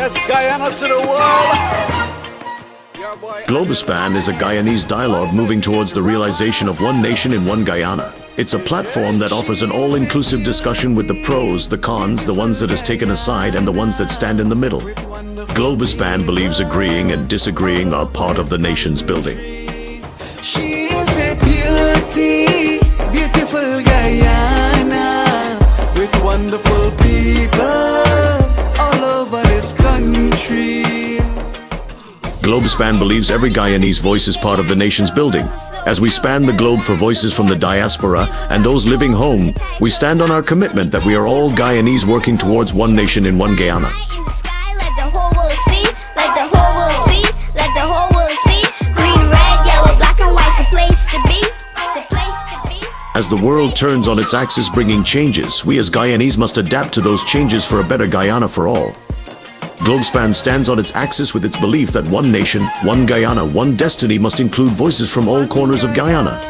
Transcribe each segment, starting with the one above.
Yes, Guyana to the world. Globospan is a Guyanese dialogue moving towards the realization of one nation in one Guyana. It's a platform that offers an all-inclusive discussion with the pros, the cons, the ones that is taken aside, and the ones that stand in the middle. Globospan believes agreeing and disagreeing are part of the nation's building. She is a beauty, beautiful Guyana, with wonderful people all over this country. Globospan believes every Guyanese voice is part of the nation's building. As we span the globe for voices from the diaspora and those living home, we stand on our commitment that we are all Guyanese working towards one nation in one Guyana. As the world turns on its axis bringing changes, we as Guyanese must adapt to those changes for a better Guyana for all. Globospan stands on its axis with its belief that one nation, one Guyana, one destiny must include voices from all corners of Guyana.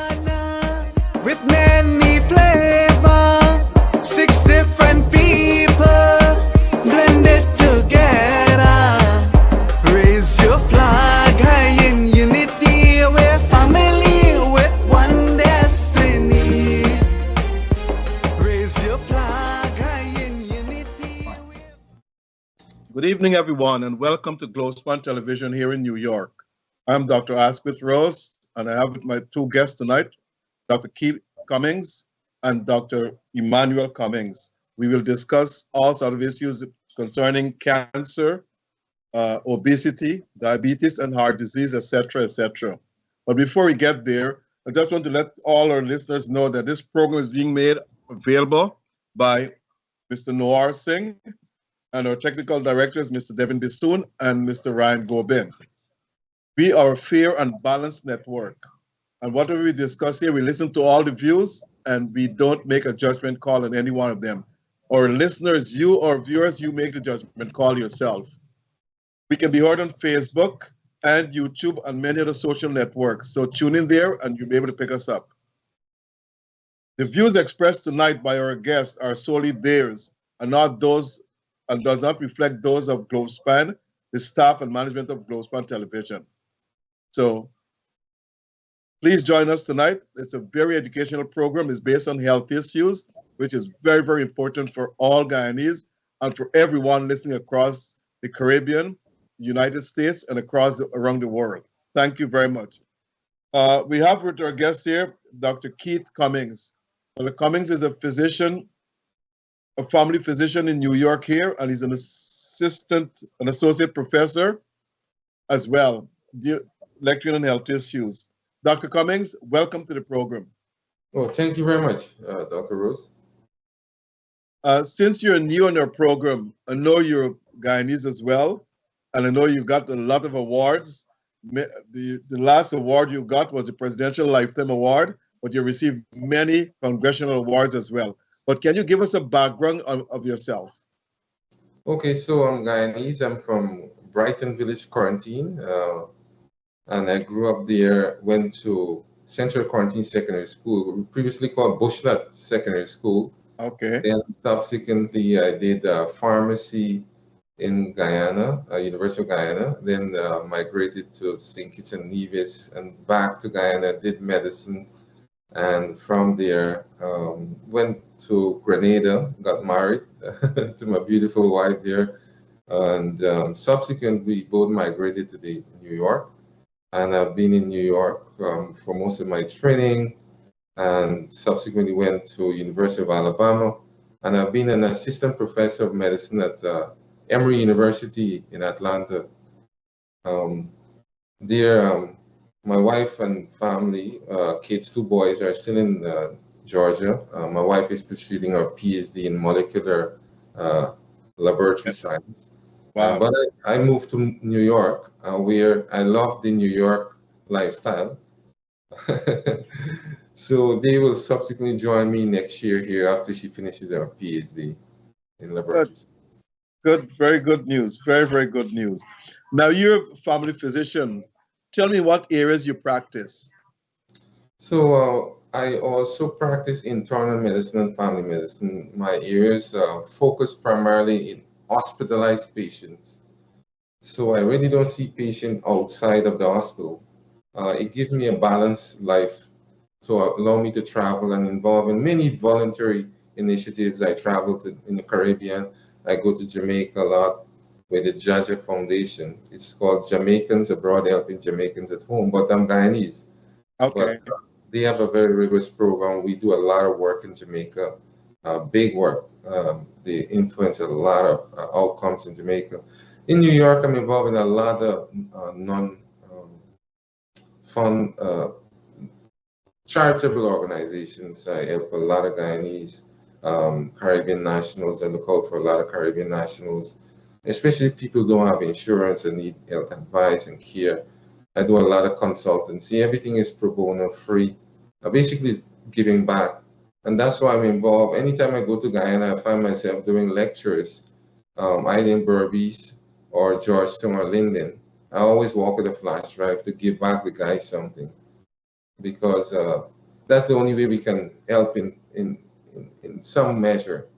With many flavors, 6 different people blended together. Raise your flag high in unity, we're family with one destiny. Raise your flag high in unity. Good evening, everyone, and welcome to Globospan Television here in New York. I'm Dr. Asquith Rose, and I have with my 2 guests tonight, Dr. Keith Cummings and Dr. Emmanuel Cummings. We will discuss all sort of issues concerning cancer, obesity, diabetes, and heart disease, etc., etc. But before we get there, I just want to let all our listeners know that this program is being made available by Mr. Noor Singh, and our technical directors, Mr. Devin Bissoon and Mr. Ryan Gobin. We are a fair and balanced network. And whatever we discuss here, we listen to all the views and we don't make a judgment call on any one of them. Our listeners, you or viewers, you make the judgment call yourself. We can be heard on Facebook and YouTube and many other social networks. So tune in there and you'll be able to pick us up. The views expressed tonight by our guests are solely theirs and not those and does not reflect those of Globospan, the staff and management of Globospan Television. So please join us tonight. It's a very educational program. It's based on health issues, which is very, very important for all Guyanese and for everyone listening across the Caribbean, United States, and around the world. Thank you very much. We have with our guest here, Dr. Keith Cummings. Dr. Cummings is a physician, a family physician in New York here, and he's an associate professor as well, lecturing on health issues. Dr. Cummings, welcome to the program. Oh, thank you very much, Dr. Rose. Since you're new in our program, I know you're Guyanese as well, and I know you got a lot of awards. The last award you got was the Presidential Lifetime Award, but you received many congressional awards as well. But can you give us a background of yourself? Okay, so I'm Guyanese. I'm from Brighton Village Quarantine, and I grew up there, went to Central Quarantine Secondary School, previously called Bushnut Secondary School. Okay. Then subsequently, I did pharmacy in Guyana, University of Guyana, then migrated to St. Kitts and Nevis and back to Guyana, did medicine. And from there, went to Grenada, got married to my beautiful wife there. And subsequently, both migrated to New York. And I've been in New York for most of my training, and subsequently went to University of Alabama. And I've been an assistant professor of medicine at Emory University in Atlanta. My wife and family, kids, 2 boys, are still in Georgia. My wife is pursuing her PhD in molecular laboratory science. Wow. But I moved to New York, where I love the New York lifestyle. So they will subsequently join me next year here after she finishes her PhD in laboratory science. Good, very good news. Very, very good news. Now, you're a family physician. Tell me what areas you practice. So I also practice internal medicine and family medicine. My areas focus primarily in hospitalized patients So I really don't see patient outside of the hospital. It gives me a balanced life to allow me to travel and involve in many voluntary initiatives. I travel to in the Caribbean. I go to Jamaica a lot with the Jaja Foundation. It's called Jamaicans Abroad Helping Jamaicans at Home, but I'm Guyanese. Okay. But they have a very rigorous program. We do a lot of work in Jamaica, big work. They influence a lot of outcomes in Jamaica. In New York, I'm involved in a lot of non-fund charitable organizations. I help a lot of Guyanese, Caribbean nationals. I look out for a lot of Caribbean nationals, especially people who don't have insurance and need health advice and care. I do a lot of consultancy. Everything is pro bono, free. Basically, giving back. And that's why I'm involved. Anytime I go to Guyana, I find myself doing lectures, either in Berbice or Georgetown or Linden. I always walk with a flash drive to give back the guys something, because that's the only way we can help in some measure,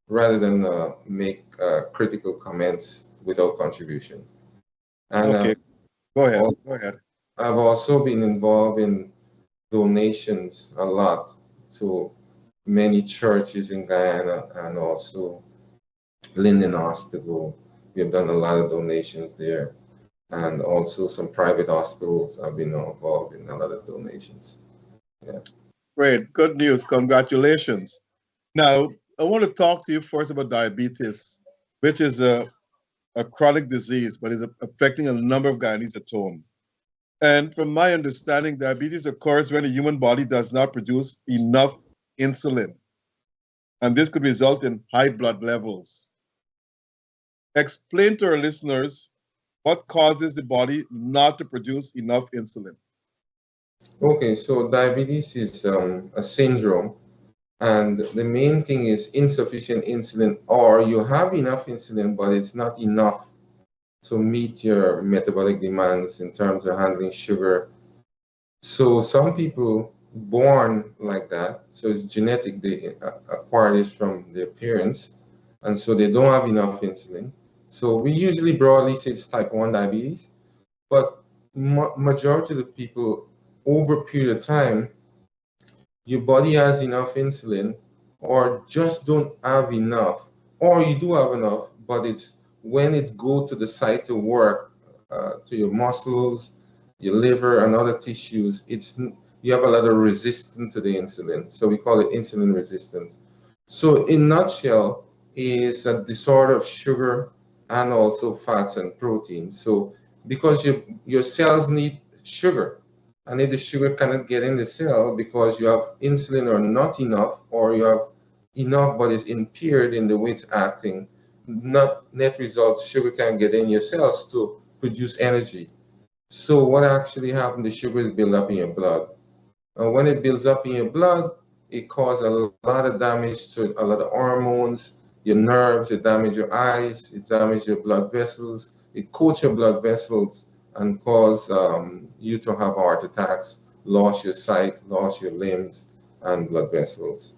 rather than make critical comments without contribution. And Okay. Go ahead. al- Go ahead. I've also been involved in donations a lot to many churches in Guyana, and also Linden Hospital. We have done a lot of donations there, and also some private hospitals have been involved in a lot of donations. Yeah. Great. Good news. Congratulations. Now, I want to talk to you first about diabetes, which is a chronic disease, but is affecting a number of Guyanese at home. And from my understanding, diabetes occurs when the human body does not produce enough insulin. And this could result in high blood levels. Explain to our listeners what causes the body not to produce enough insulin. Okay, so diabetes is a syndrome, and the main thing is insufficient insulin, or you have enough insulin, but it's not enough to meet your metabolic demands in terms of handling sugar. So some people born like that, so it's genetic, they acquire this from their parents, and so they don't have enough insulin. So we usually broadly say it's type 1 diabetes, but majority of the people, over a period of time, your body has enough insulin, or just don't have enough, or you do have enough, but it's when it go to the site to work, to your muscles, your liver, and other tissues, you have a lot of resistance to the insulin. So we call it insulin resistance. So in nutshell, is a disorder of sugar and also fats and proteins. So because your cells need sugar, and if the sugar cannot get in the cell because you have insulin or not enough, or you have enough but it's impaired in the way it's acting, not net results, sugar can't get in your cells to produce energy. So what actually happens, the sugar is built up in your blood. And when it builds up in your blood, it causes a lot of damage to a lot of hormones, your nerves, it damages your eyes, it damages your blood vessels, it coats your blood vessels, and cause you to have heart attacks, lost your sight, lost your limbs, and blood vessels.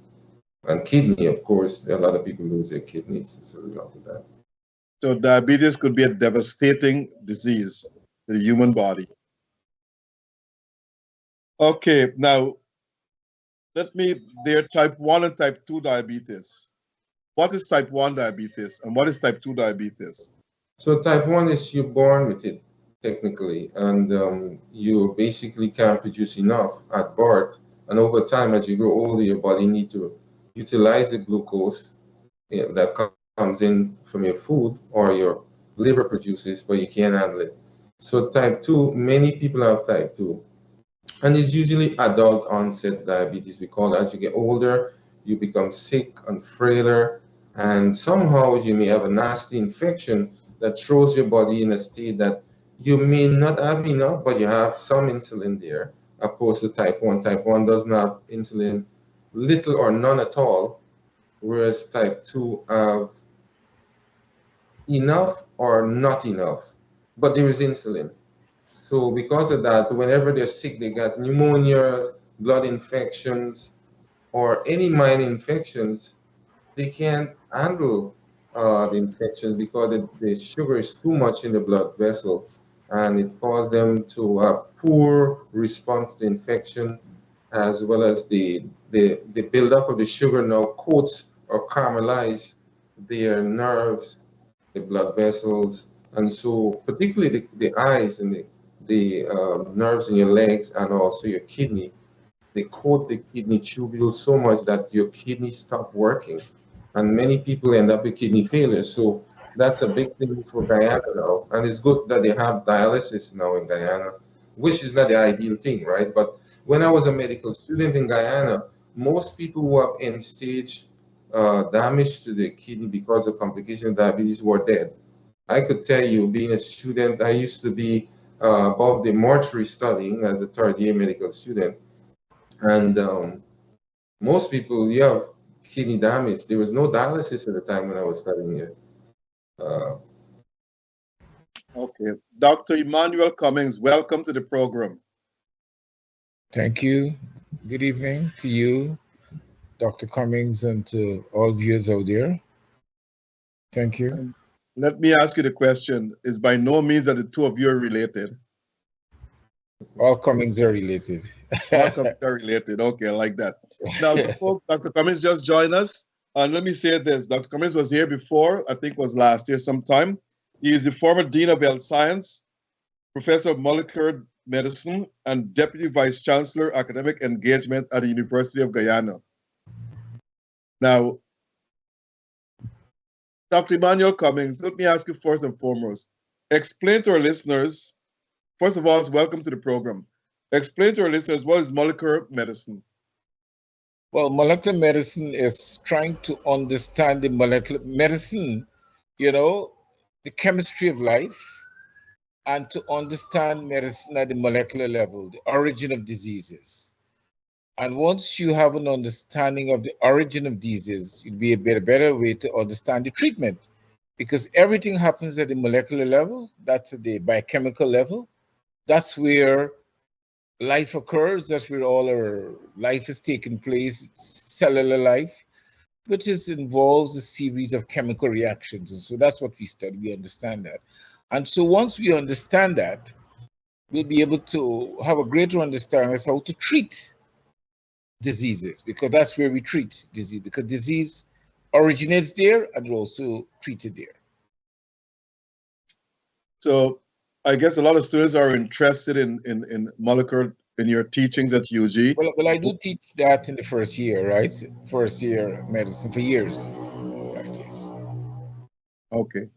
And kidney, of course, a lot of people lose their kidneys as a result of that. So diabetes could be a devastating disease to the human body. Okay, now there are type 1 and type 2 diabetes. What is type 1 diabetes and what is type 2 diabetes? So type 1 is you're born with it, technically, and you basically can't produce enough at birth. And over time, as you grow older, your body needs to utilize the glucose that comes in from your food or your liver produces, but you can't handle it. So type 2, many people have type 2. And it's usually adult onset diabetes. We call it, as you get older, you become sick and frailer, and somehow you may have a nasty infection that throws your body in a state that you may not have enough, but you have some insulin there, opposed to type 1. Type 1 doesn't have insulin, little or none at all, whereas type 2 have enough or not enough, but there is insulin. So because of that, whenever they're sick, they got pneumonia, blood infections, or any minor infections, they can't handle the infection because the sugar is too much in the blood vessels, and it causes them to have poor response to infection, as well as the buildup of the sugar now coats or caramelizes their nerves, the blood vessels, and so particularly the eyes and the nerves in your legs and also your kidney. They coat the kidney tubules so much that your kidney stop working, and many people end up with kidney failure. So that's a big thing for Guyana now, and it's good that they have dialysis now in Guyana, which is not the ideal thing, right? But when I was a medical student in Guyana, most people who have end-stage damage to the kidney because of complication of diabetes were dead. I could tell you, being a student, I used to be above the mortuary studying as a third-year medical student, and most people, you have kidney damage. There was no dialysis at the time when I was studying here. Uh, Okay. Dr. Emmanuel Cummings, welcome to the program. Thank you. Good evening to you, Dr. Cummings, and to all viewers out there. Thank you. Let me ask you the question. Is by no means that the two of you are related. All Cummings are related. All Cummings are related. Okay, I like that. Now, before Dr. Cummings just joined us, and let me say this. Dr. Cummings was here before, I think it was last year sometime. He is the former Dean of Health Science, Professor of Molecular Medicine, and Deputy Vice Chancellor, Academic Engagement at the University of Guyana. Now, Dr. Emmanuel Cummings, let me ask you first and foremost, explain to our listeners, first of all, welcome to the program. Explain to our listeners, what is molecular medicine? Well, molecular medicine is trying to understand the molecular medicine, the chemistry of life, and to understand medicine at the molecular level, the origin of diseases. And once you have an understanding of the origin of diseases, it'll be a better way to understand the treatment, because everything happens at the molecular level. That's at the biochemical level. That's where life occurs. That's where all our life is taking place, cellular life, which involves a series of chemical reactions. And so that's what we study. We understand that. And so once we understand that, we'll be able to have a greater understanding as how to treat diseases, because that's where we treat disease, because disease originates there and also treated there. So I guess a lot of students are interested in molecular, in your teachings at UG. Well, I do teach that in the first year, right? First year medicine for years. Okay.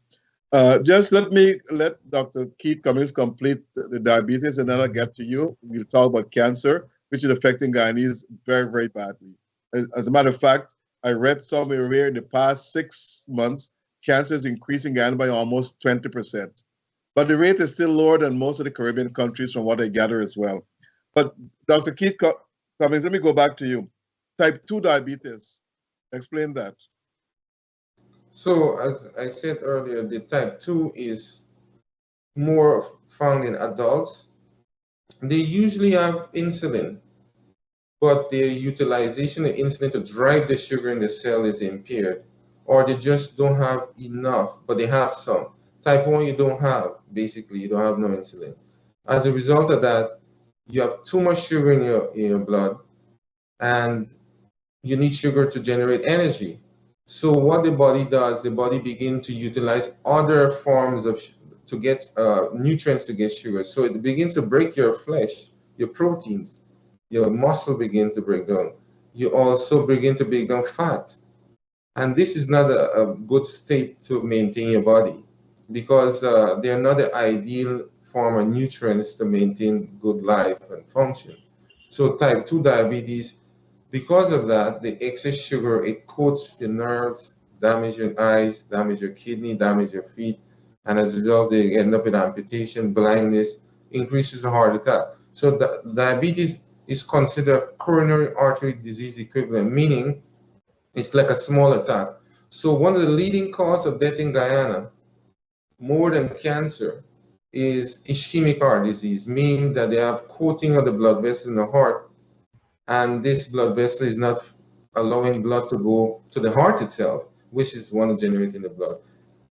Just let Dr. Keith Cummings complete the diabetes, and then I'll get to you. We'll talk about cancer, which is affecting Guyanese very, very badly. As a matter of fact, I read somewhere where in the past 6 months, cancer is increasing Guyana by almost 20%. But the rate is still lower than most of the Caribbean countries from what I gather as well. But Dr. Keith Cummings, let me go back to you. Type 2 diabetes, explain that. so as I said earlier, the type 2 is more found in adults. They usually have insulin, but their utilization of insulin to drive the sugar in the cell is impaired, or they just don't have enough, but they have some. Type 1, you don't have, basically, you don't have no insulin. As a result of that, you have too much sugar in your blood, and you need sugar to generate energy. So what the body does, the body begins to utilize other forms to get nutrients to get sugar. So it begins to break your flesh, your proteins, your muscle begin to break down. You also begin to break down fat. And this is not a good state to maintain your body, because they're not the ideal form of nutrients to maintain good life and function. So type 2 diabetes, because of that, the excess sugar, it coats your nerves, damage your eyes, damage your kidney, damage your feet, and as a result, they end up with amputation, blindness, increases the heart attack. So diabetes is considered coronary artery disease equivalent, meaning it's like a small attack. So one of the leading causes of death in Guyana, more than cancer, is ischemic heart disease, meaning that they have coating of the blood vessel in the heart, and this blood vessel is not allowing blood to go to the heart itself. which is one generated in the blood.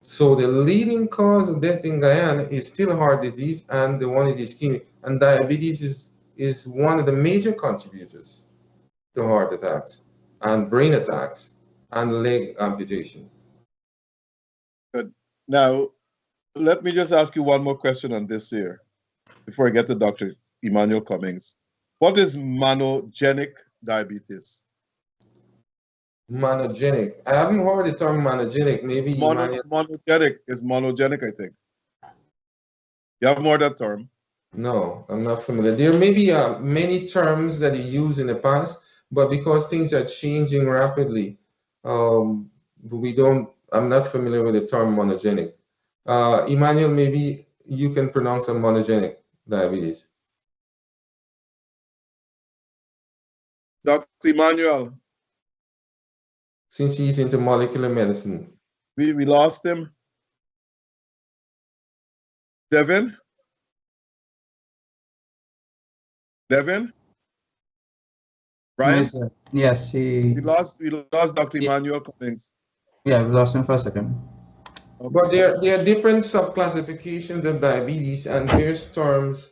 So the leading cause of death in Guyana is still heart disease, and the one is ischemic. And diabetes is one of the major contributors to heart attacks and brain attacks and leg amputation. Good. Now, let me just ask you one more question on this here before I get to Dr. Emmanuel Cummings. What is monogenic diabetes? Monogenic. I haven't heard the term monogenic. Maybe monogenic is monogenic, I think. You have more that term? No, I'm not familiar. There may be many terms that you use in the past, but because things are changing rapidly, I'm not familiar with the term monogenic. Emmanuel, maybe you can pronounce a monogenic diabetes. Dr. Emmanuel. Since he's into molecular medicine. We lost him. Devin? Devin? Brian? Yes, sir. Yes, we lost Dr. Emmanuel Cummings. Yeah, we lost him for a second. Okay. But there are different subclassifications of diabetes and various terms.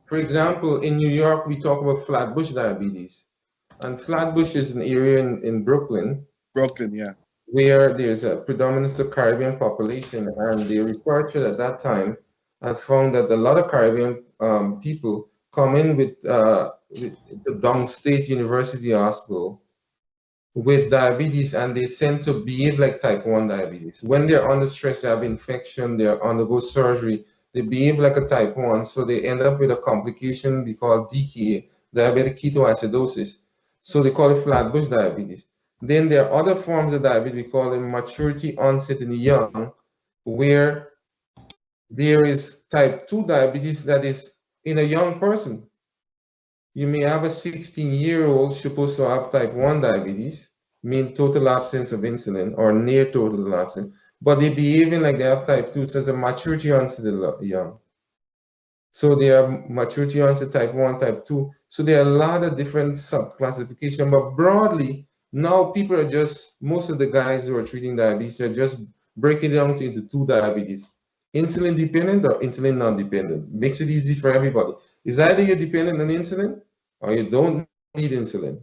For example, in New York, we talk about flatbush diabetes. And Flatbush is an area in Brooklyn. Brooklyn, yeah. Where there's a predominance of Caribbean population, and the researchers at that time had found that a lot of Caribbean people come in with the downstate University Hospital with diabetes, and they tend to behave like type 1 diabetes. When they're under stress, they have infection, they undergo surgery, they behave like a type 1, so they end up with a complication we call DKA, diabetic ketoacidosis. So they call it flatbush diabetes. Then there are other forms of diabetes, we call them maturity onset in the young, where there is type 2 diabetes that is in a young person. You may have a 16-year-old supposed to have type 1 diabetes, mean total absence of insulin or near total absence, but they're behaving like they have type 2, so it's a maturity onset in the young. So there are maturity onset type 1, type 2. So there are a lot of different sub-classification, but broadly, now people are most of the guys who are treating diabetes are just breaking it down into 2 diabetes. Insulin dependent or insulin non-dependent. Makes it easy for everybody. It's either you're dependent on insulin or you don't need insulin.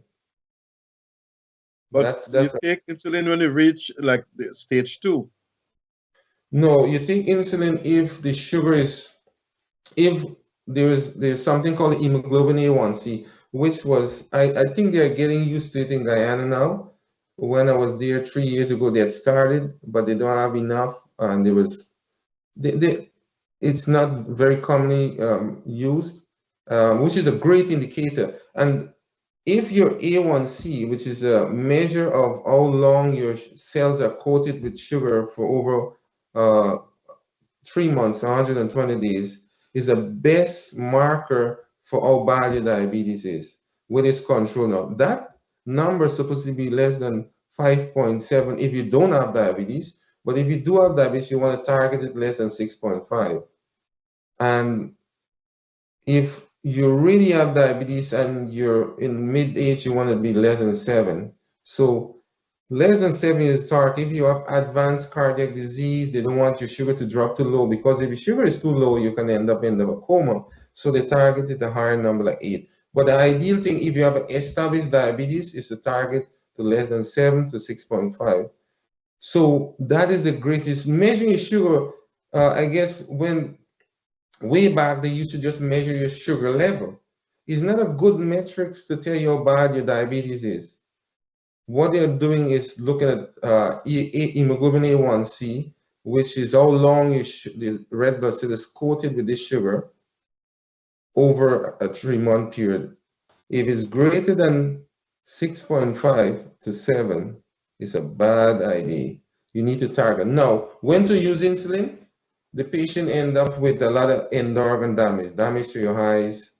But you take insulin when you reach like the stage 2. No, you take insulin if the sugar is, if there's something called hemoglobin A1C, which was, I think they're getting used to it in Guyana now. When I was there 3 years ago, they had started, but they don't have enough, and there was, it's not very commonly used, which is a great indicator. And if your A1C, which is a measure of how long your cells are coated with sugar for over 3 months, 120 days, is the best marker for how bad your diabetes is with its control. Now, that number is supposed to be less than 5.7 if you don't have diabetes, but if you do have diabetes, you want to target it less than 6.5. And if you really have diabetes and you're in mid-age, you want to be less than 7. So less than 7 is target. If you have advanced cardiac disease, they don't want your sugar to drop too low, because if your sugar is too low, you can end up in a coma. So they targeted a higher number, like 8. But the ideal thing, if you have an established diabetes, is to target to less than 7 to 6.5. So that is the greatest. Measuring your sugar, I guess when way back, they used to just measure your sugar level. It's not a good metric to tell you how bad your diabetes is. What they're doing is looking at hemoglobin A1C, which is how long the red blood cell is coated with this sugar over a 3-month period. If it's greater than 6.5 to 7, it's a bad idea. You need to target. Now, when to use insulin? The patient end up with a lot of end organ damage to your eyes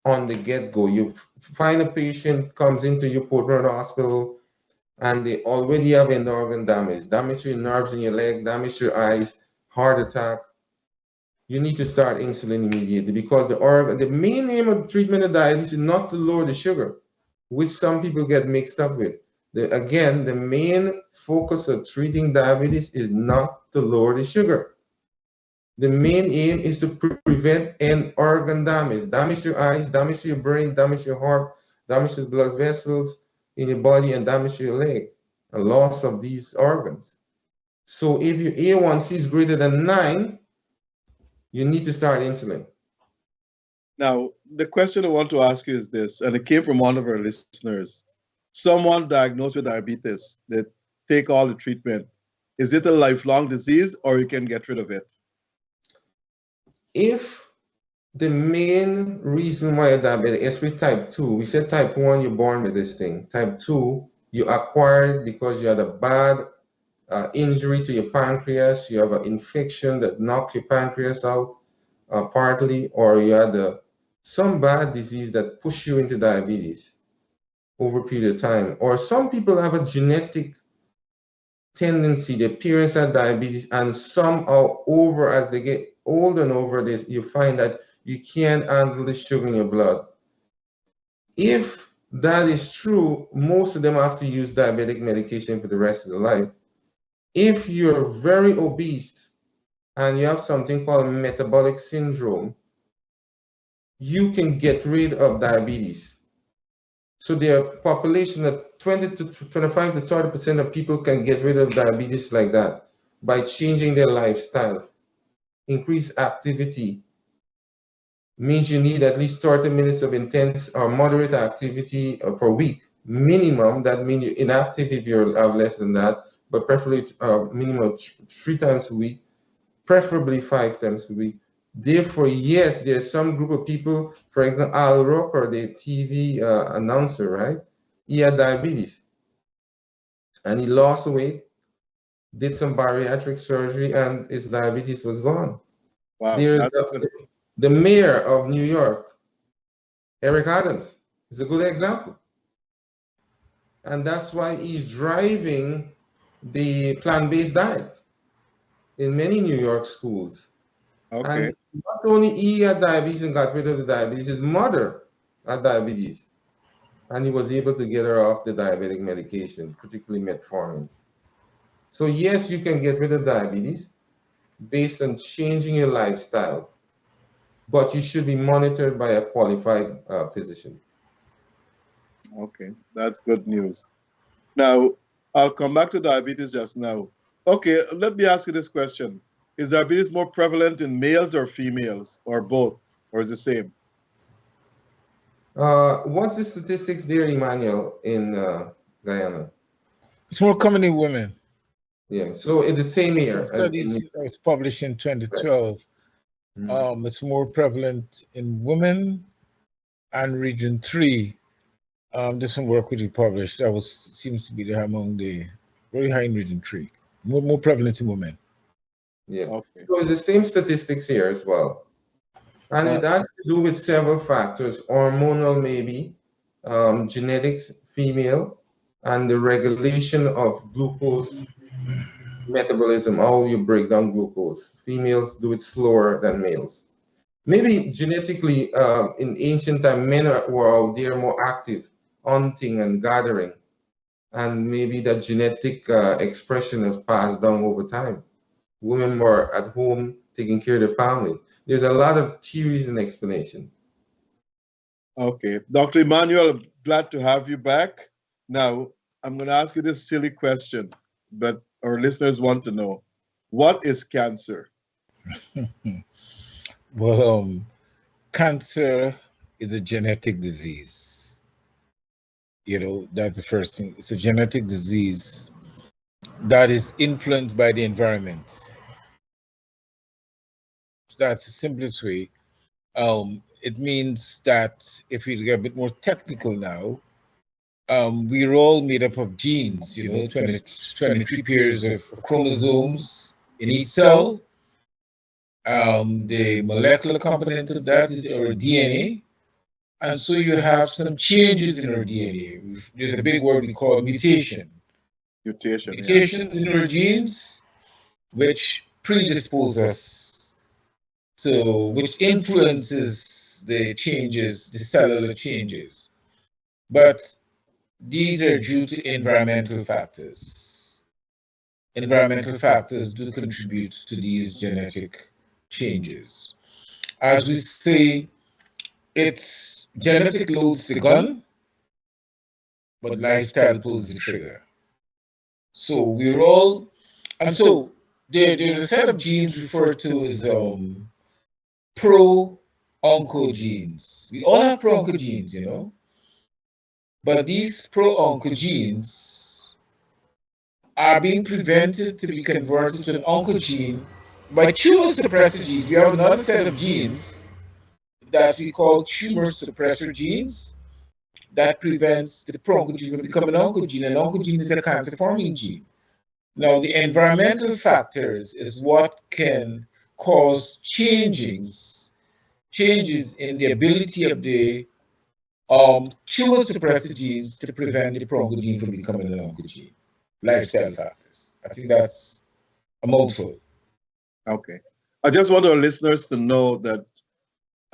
on the get-go. You find a patient comes into your Portland Hospital and they already have end organ damage to your nerves in your leg, damage to your eyes, heart attack. You need to start insulin immediately, because the main aim of treatment of diabetes is not to lower the sugar, which some people get mixed up with. Again, the main focus of treating diabetes is not to lower the sugar. The main aim is to prevent end organ damage. Damage to your eyes, damage to your brain, damage to your heart, damage to the blood vessels in your body, and damage to your leg, a loss of these organs. So if your A1C is greater than 9, you need to start insulin. Now, the question I want to ask you is this, and it came from one of our listeners. Someone diagnosed with diabetes, they take all the treatment. Is it a lifelong disease or you can get rid of it? If the main reason why you're diabetic, especially type 2, we said type 1, you're born with this thing. Type 2, you acquired because you had a bad injury to your pancreas, you have an infection that knocked your pancreas out partly, or you had some bad disease that pushed you into diabetes over a period of time. Or some people have a genetic tendency, their parents had diabetes, and somehow over as they get older and over this, you find that you can't handle the sugar in your blood. If that is true, most of them have to use diabetic medication for the rest of their life. If you're very obese and you have something called metabolic syndrome, you can get rid of diabetes. So their population of 20 to 25 to 30% of people can get rid of diabetes like that by changing their lifestyle. Increased activity means you need at least 30 minutes of intense or moderate activity per week. Minimum, that means you're inactive if you have less than that, but preferably minimum 3 times a week, preferably 5 times a week. Therefore, yes, there's some group of people, for example, Al Roker, the TV announcer, right? He had diabetes and he lost weight, did some bariatric surgery, and his diabetes was gone. Wow. There's the mayor of New York, Eric Adams, is a good example. And that's why he's driving the plant-based diet in many New York schools. Okay. And not only he had diabetes and got rid of the diabetes, his mother had diabetes. And he was able to get her off the diabetic medication, particularly metformin. So yes, you can get rid of diabetes based on changing your lifestyle, but you should be monitored by a qualified physician. Okay, that's good news. Now, I'll come back to diabetes just now. Okay, let me ask you this question. Is diabetes more prevalent in males or females, or both, or is it the same? What's the statistics there, Emmanuel, in Guyana? It's more common in women. Yeah, so in the same year. Studies that was published in 2012. It's more prevalent in women and region 3. This one work we published, that seems to be among the very high in region 3. More prevalent in women. Yeah, Okay. so it's the same statistics here as well. And it has to do with several factors, hormonal maybe, genetics, female, and the regulation of glucose metabolism, how you break down glucose. Females do it slower than males. Maybe genetically, in ancient time, men were out there more active, hunting and gathering. And maybe that genetic expression has passed down over time. Women were at home taking care of the family. There's a lot of theories and explanation. Okay, Dr. Emmanuel, glad to have you back. Now, I'm going to ask you this silly question, but our listeners want to know, what is cancer? Well, cancer is a genetic disease. You know, that's the first thing. It's a genetic disease that is influenced by the environment. That's the simplest way. It means that if we get a bit more technical now, we're all made up of genes, 23 pairs of chromosomes in each cell. The molecular component of that is our DNA. And so you have some changes in our DNA. There's a big word we call mutation. Mutations in our genes, which predispose us to, which influences the changes, the cellular changes. But these are due to environmental factors. environmental factors do contribute to these genetic changes. As we say, it's genetic loads the gun, but lifestyle pulls the trigger. So we're all, and so there's a set of genes referred to as pro-oncogenes. We all have pro-oncogenes, you know, but these pro-oncogenes are being prevented to be converted to an oncogene by tumor suppressor genes. We have another set of genes that we call tumor suppressor genes that prevents the pro-oncogene from becoming an oncogene. An oncogene is a cancer-forming gene. Now, the environmental factors is what can cause changes in the ability of the tumor suppressor genes to prevent the pro-oncogene from becoming an oncogene. Lifestyle factors. I think that's a mouthful. Okay. I just want our listeners to know that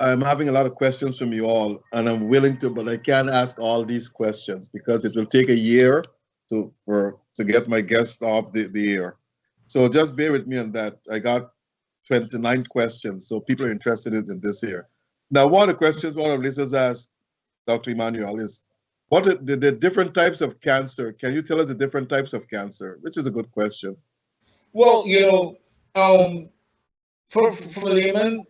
I'm having a lot of questions from you all, and I'm willing to, but I can't ask all these questions because it will take a year to get my guests off the air. So just bear with me on that. I got 29 questions, so people are interested in this here. Now, one of the questions one of the listeners asked Dr. Emmanuel is, what are the different types of cancer? Can you tell us the different types of cancer? Which is a good question. Well, you know, from a layman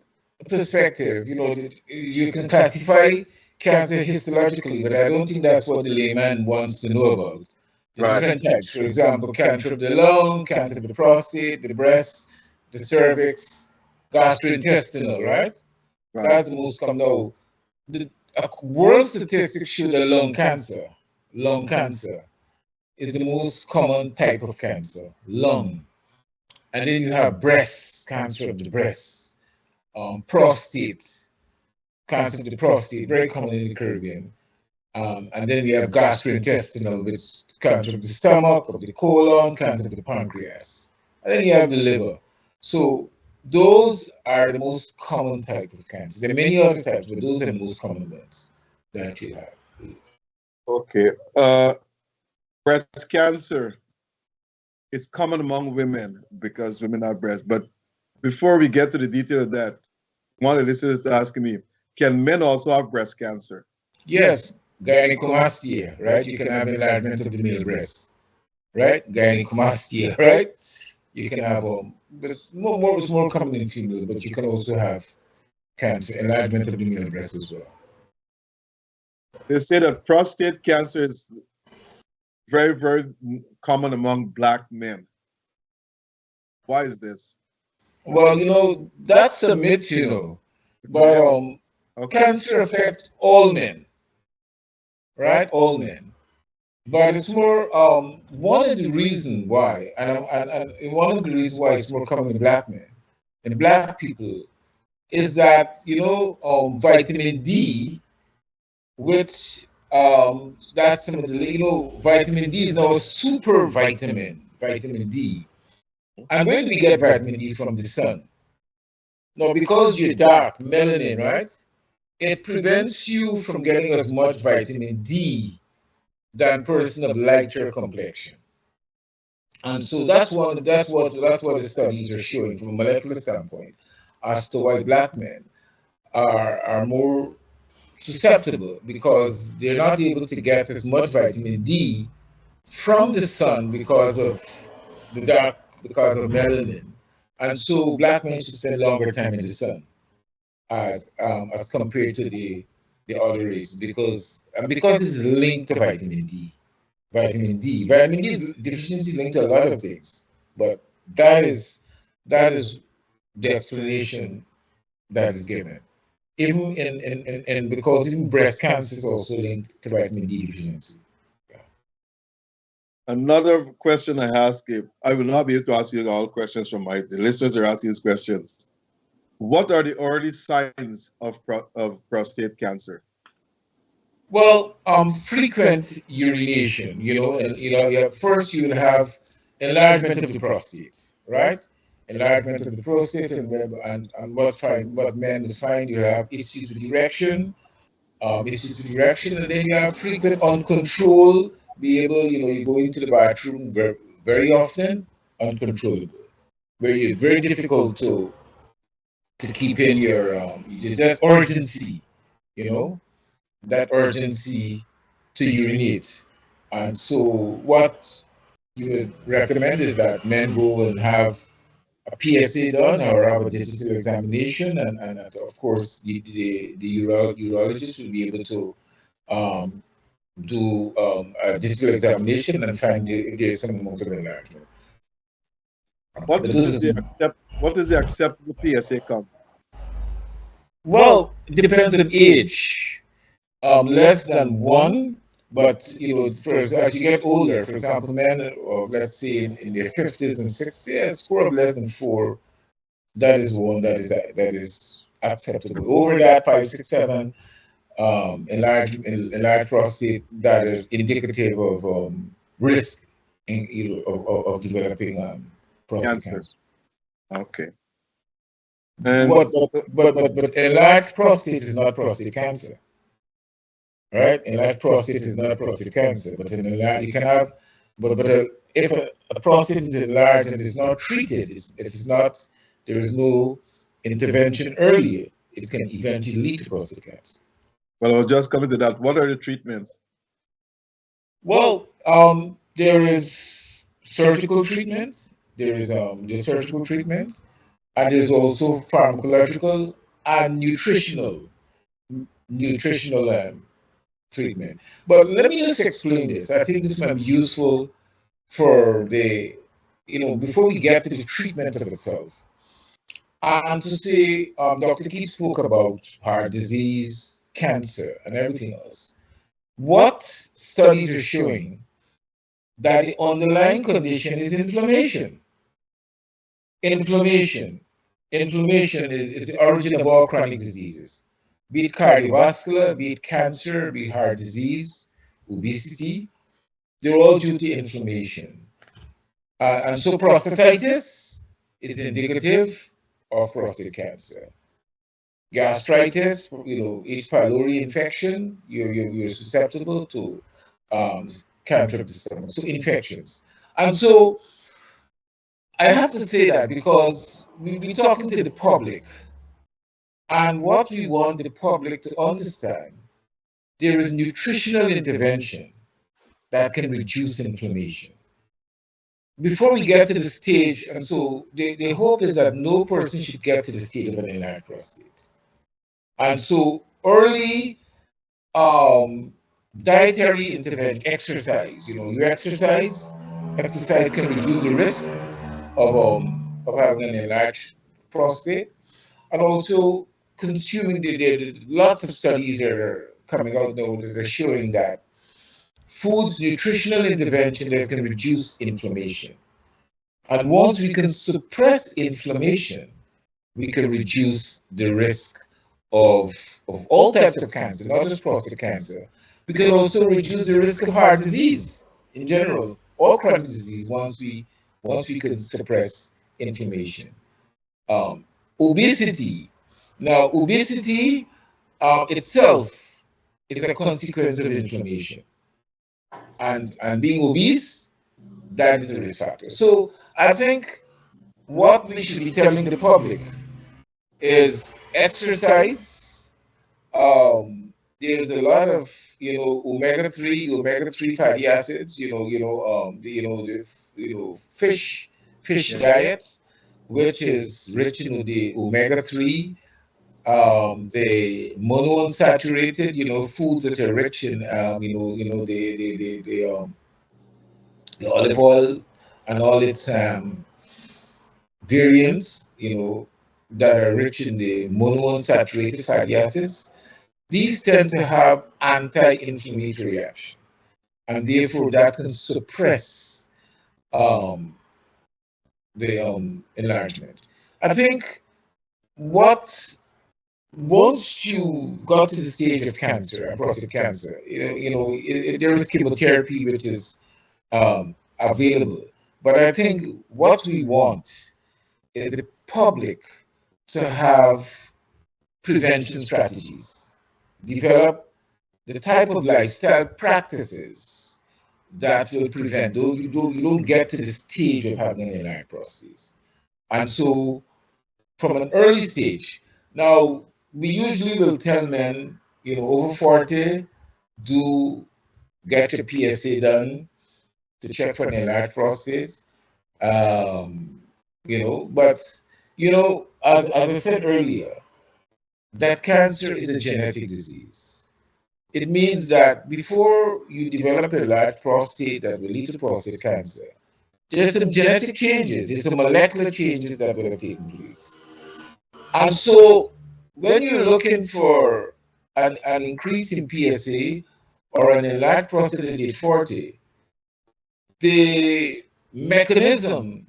perspective, you know, you can classify cancer histologically, but I don't think that's what the layman wants to know about. There's different types. For example, cancer of the lung, cancer of the prostate, the breast, the cervix, gastrointestinal, right? That's the most common. Now, the world statistics show that lung cancer is the most common type of cancer, lung. And then you have breast, cancer of the breast, prostate, cancer of the prostate, very common in the Caribbean. And then we have gastrointestinal, which is cancer of the stomach, of the colon, cancer of the pancreas. And then you have the liver. So those are the most common type of cancer. There are many other types, but those are the most common ones that you have. Okay. Breast cancer. It's common among women because women have breasts. But before we get to the detail of that, one of the listeners is asking me, can men also have breast cancer? Yes, gynecomastia, right? You can have enlargement of the male breast, right? Gynecomastia, right? You can have but it's more common in female, but you can also have cancer, enlargement of the male breast as well. They say that prostate cancer is very, very common among Black men. Why is this? Well, you know, that's a myth, you know, but cancer affects all men, right? All men. But it's more one of the reasons why, and one of the reasons why it's more common in Black men and Black people is that, you know, vitamin D, which that's some of the, you know, vitamin D is now a super vitamin, vitamin D. And where do we get vitamin D from? The sun. Now, because you're dark, melanin, right? It prevents you from getting as much vitamin D than person of lighter complexion. And so that's what the studies are showing from a molecular standpoint as to why Black men are more susceptible, because they're not able to get as much vitamin D from the sun because of the dark, because of melanin. And so Black men should spend longer time in the sun as compared to the other races, because it's linked to vitamin D. Vitamin D deficiency linked to a lot of things, but that is the explanation that is given. Even and because even breast cancer is also linked to vitamin D deficiency. Another question I ask you, I will not be able to ask you all questions from the listeners are asking these questions. What are the early signs of prostate cancer? Well, frequent urination, you know, and first you will have enlargement of the prostate, right? Enlargement of the prostate, and what men will find, you have issues with erection, and then you have frequent uncontrolled, be able, you know, you go into the bathroom very, very often, uncontrollable, where it's very difficult to keep in your that urgency, you know, that urgency to urinate. And so what you would recommend is that men go and have a PSA done or have a digital examination, and of course the urologist will be able to um, do a digital examination and find if there's some amount of enlargement. What But is the what is the acceptable PSA count? well, it depends on age. Less than one, but as you get older, for example, men, or let's say in their 50s and 60s, a score of less than 4, that is one that is acceptable. Over that, 5, 6, 7, enlarged prostate, that is indicative of risk of developing prostate Cancer. cancer. Okay. And But enlarged prostate is not prostate cancer, right? Enlarged prostate is not prostate cancer, but an enlarged, you can have, if a prostate is enlarged and is not treated, it is not, there is no intervention earlier, it can eventually lead to prostate cancer. well, I'll just come into that. What are the treatments? Well, there is surgical treatment, there's surgical treatment, and there's also pharmacological and nutritional treatment. But let me just explain this. I think this might be useful for before we get to the treatment of itself. And to say, Dr. Key spoke about heart disease, cancer, and everything else. What studies are showing that the underlying condition is inflammation. Inflammation is the origin of all chronic diseases, be it cardiovascular, be it cancer, be it heart disease, obesity. They're all due to inflammation. And so prostatitis is indicative of prostate cancer. Gastritis, H. pylori infection, you're susceptible to cancer of the stomach, so infections. And so I have to say that because we've been talking to the public, and what we want the public to understand, there is nutritional intervention that can reduce inflammation. Before we get to the stage, and so the hope is that no person should get to the stage of an enlarged prostate. And so early dietary intervention, exercise, you exercise can reduce the risk of having an enlarged prostate, and also consuming lots of studies that are coming out now that are showing that foods, nutritional intervention that can reduce inflammation. And once we can suppress inflammation, we can reduce the risk of all types of cancer, not just prostate cancer. We can also reduce the risk of heart disease in general, all chronic disease, once we can suppress inflammation. Obesity. Now, obesity itself is a consequence of inflammation. And being obese, that is a risk factor. So I think what we should be telling the public is exercise. There's a lot of omega-3 fatty acids. Fish diet, which is rich in the omega-3. The monounsaturated, foods that are rich in, the olive oil and all its variants, that are rich in the monounsaturated fatty acids. These tend to have anti-inflammatory action, and therefore that can suppress the enlargement. I think once you got to the stage of cancer, prostate cancer, there is chemotherapy which is available. But I think what we want is the public to have prevention strategies, develop the type of lifestyle practices that will prevent, though you don't get to the stage of having an enlarged prostate. And so from an early stage, now we usually will tell men, over 40, do get your PSA done to check for an enlarged prostate. But as I said earlier, that cancer is a genetic disease. It means that before you develop a large prostate that will lead to prostate cancer, there's some genetic changes, there's some molecular changes that will have taken place. And so when you're looking for an increase in PSA or an enlarged prostate at age 40, the mechanism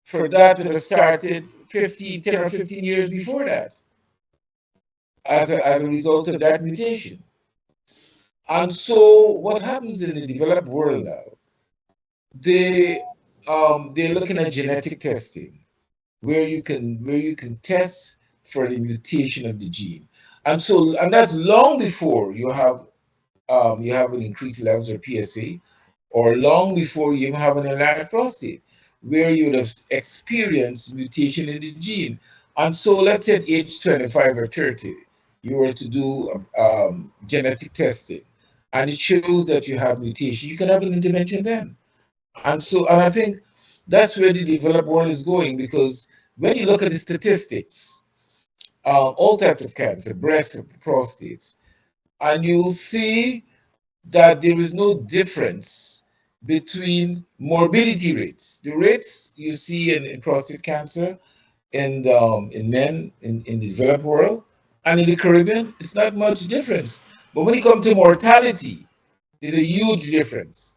for that would have started 10 or 15 years before that as a result of that mutation. And so what happens in the developed world now, they're looking at genetic testing where you can test for the mutation of the gene. And that's long before you have an increased levels of PSA, or long before you have an enlarged prostate, where you would have experienced mutation in the gene. And so let's say at age 25 or 30, you were to do genetic testing, and it shows that you have mutation, you can have an intervention then. And I think that's where the developed world is going, because when you look at the statistics, all types of cancer, breast, prostate, and you'll see that there is no difference between morbidity rates. The rates you see in prostate cancer in men in the developed world and in the Caribbean, it's not much difference. But when it comes to mortality, there's a huge difference,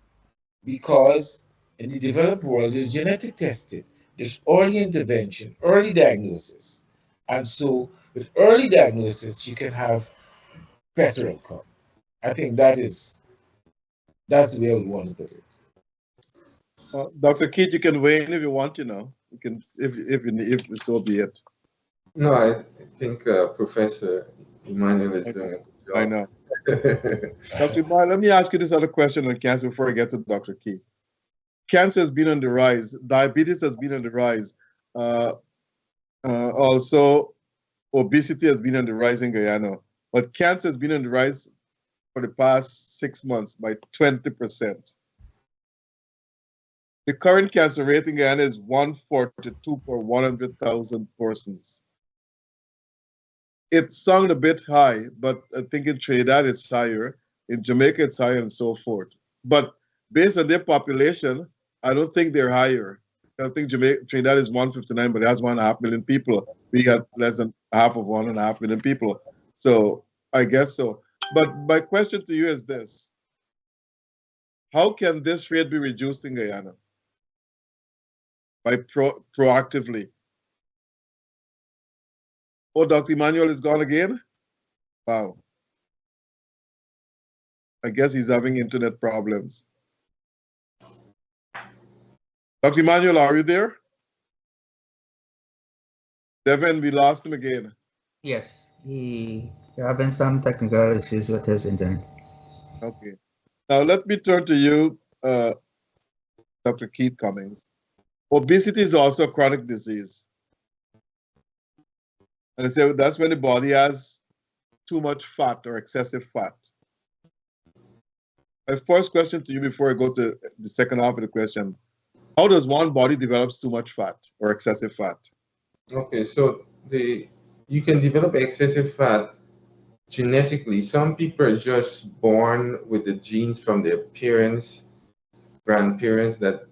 because in the developed world, there's genetic testing, there's early intervention, early diagnosis. And so with early diagnosis, you can have better outcome. I think that's the way I would want to put it. Dr. Keith, you can weigh in if you want. You can, if so be it. No, I think Professor Emmanuel is doing a good job. I know. Dr. Emmanuel, let me ask you this other question on cancer before I get to Dr. Keith. Cancer has been on the rise. Diabetes has been on the rise. Also, obesity has been on the rise in Guyana. But cancer has been on the rise for the past 6 months by 20%. The current cancer rate in Guyana is 142 per 100,000 persons. It sounds a bit high, but I think in Trinidad it's higher, in Jamaica it's higher, and so forth. But based on their population, I don't think they're higher. I think Trinidad is 159, but it has 1.5 million people. We got less than half of 1.5 million people. So I guess so. But my question to you is this: how can this rate be reduced in Guyana? By proactively. Oh, Dr. Emmanuel is gone again? Wow. I guess he's having internet problems. Dr. Emmanuel, are you there? Devin, we lost him again. Yes, he having some technical issues with his internet. Okay. Now let me turn to you, Dr. Keith Cummings. Obesity is also a chronic disease. And I say that's when the body has too much fat or excessive fat. My first question to you before I go to the second half of the question: how does one body develops too much fat or excessive fat? Okay, so you can develop excessive fat genetically. Some people are just born with the genes from their parents, grandparents, that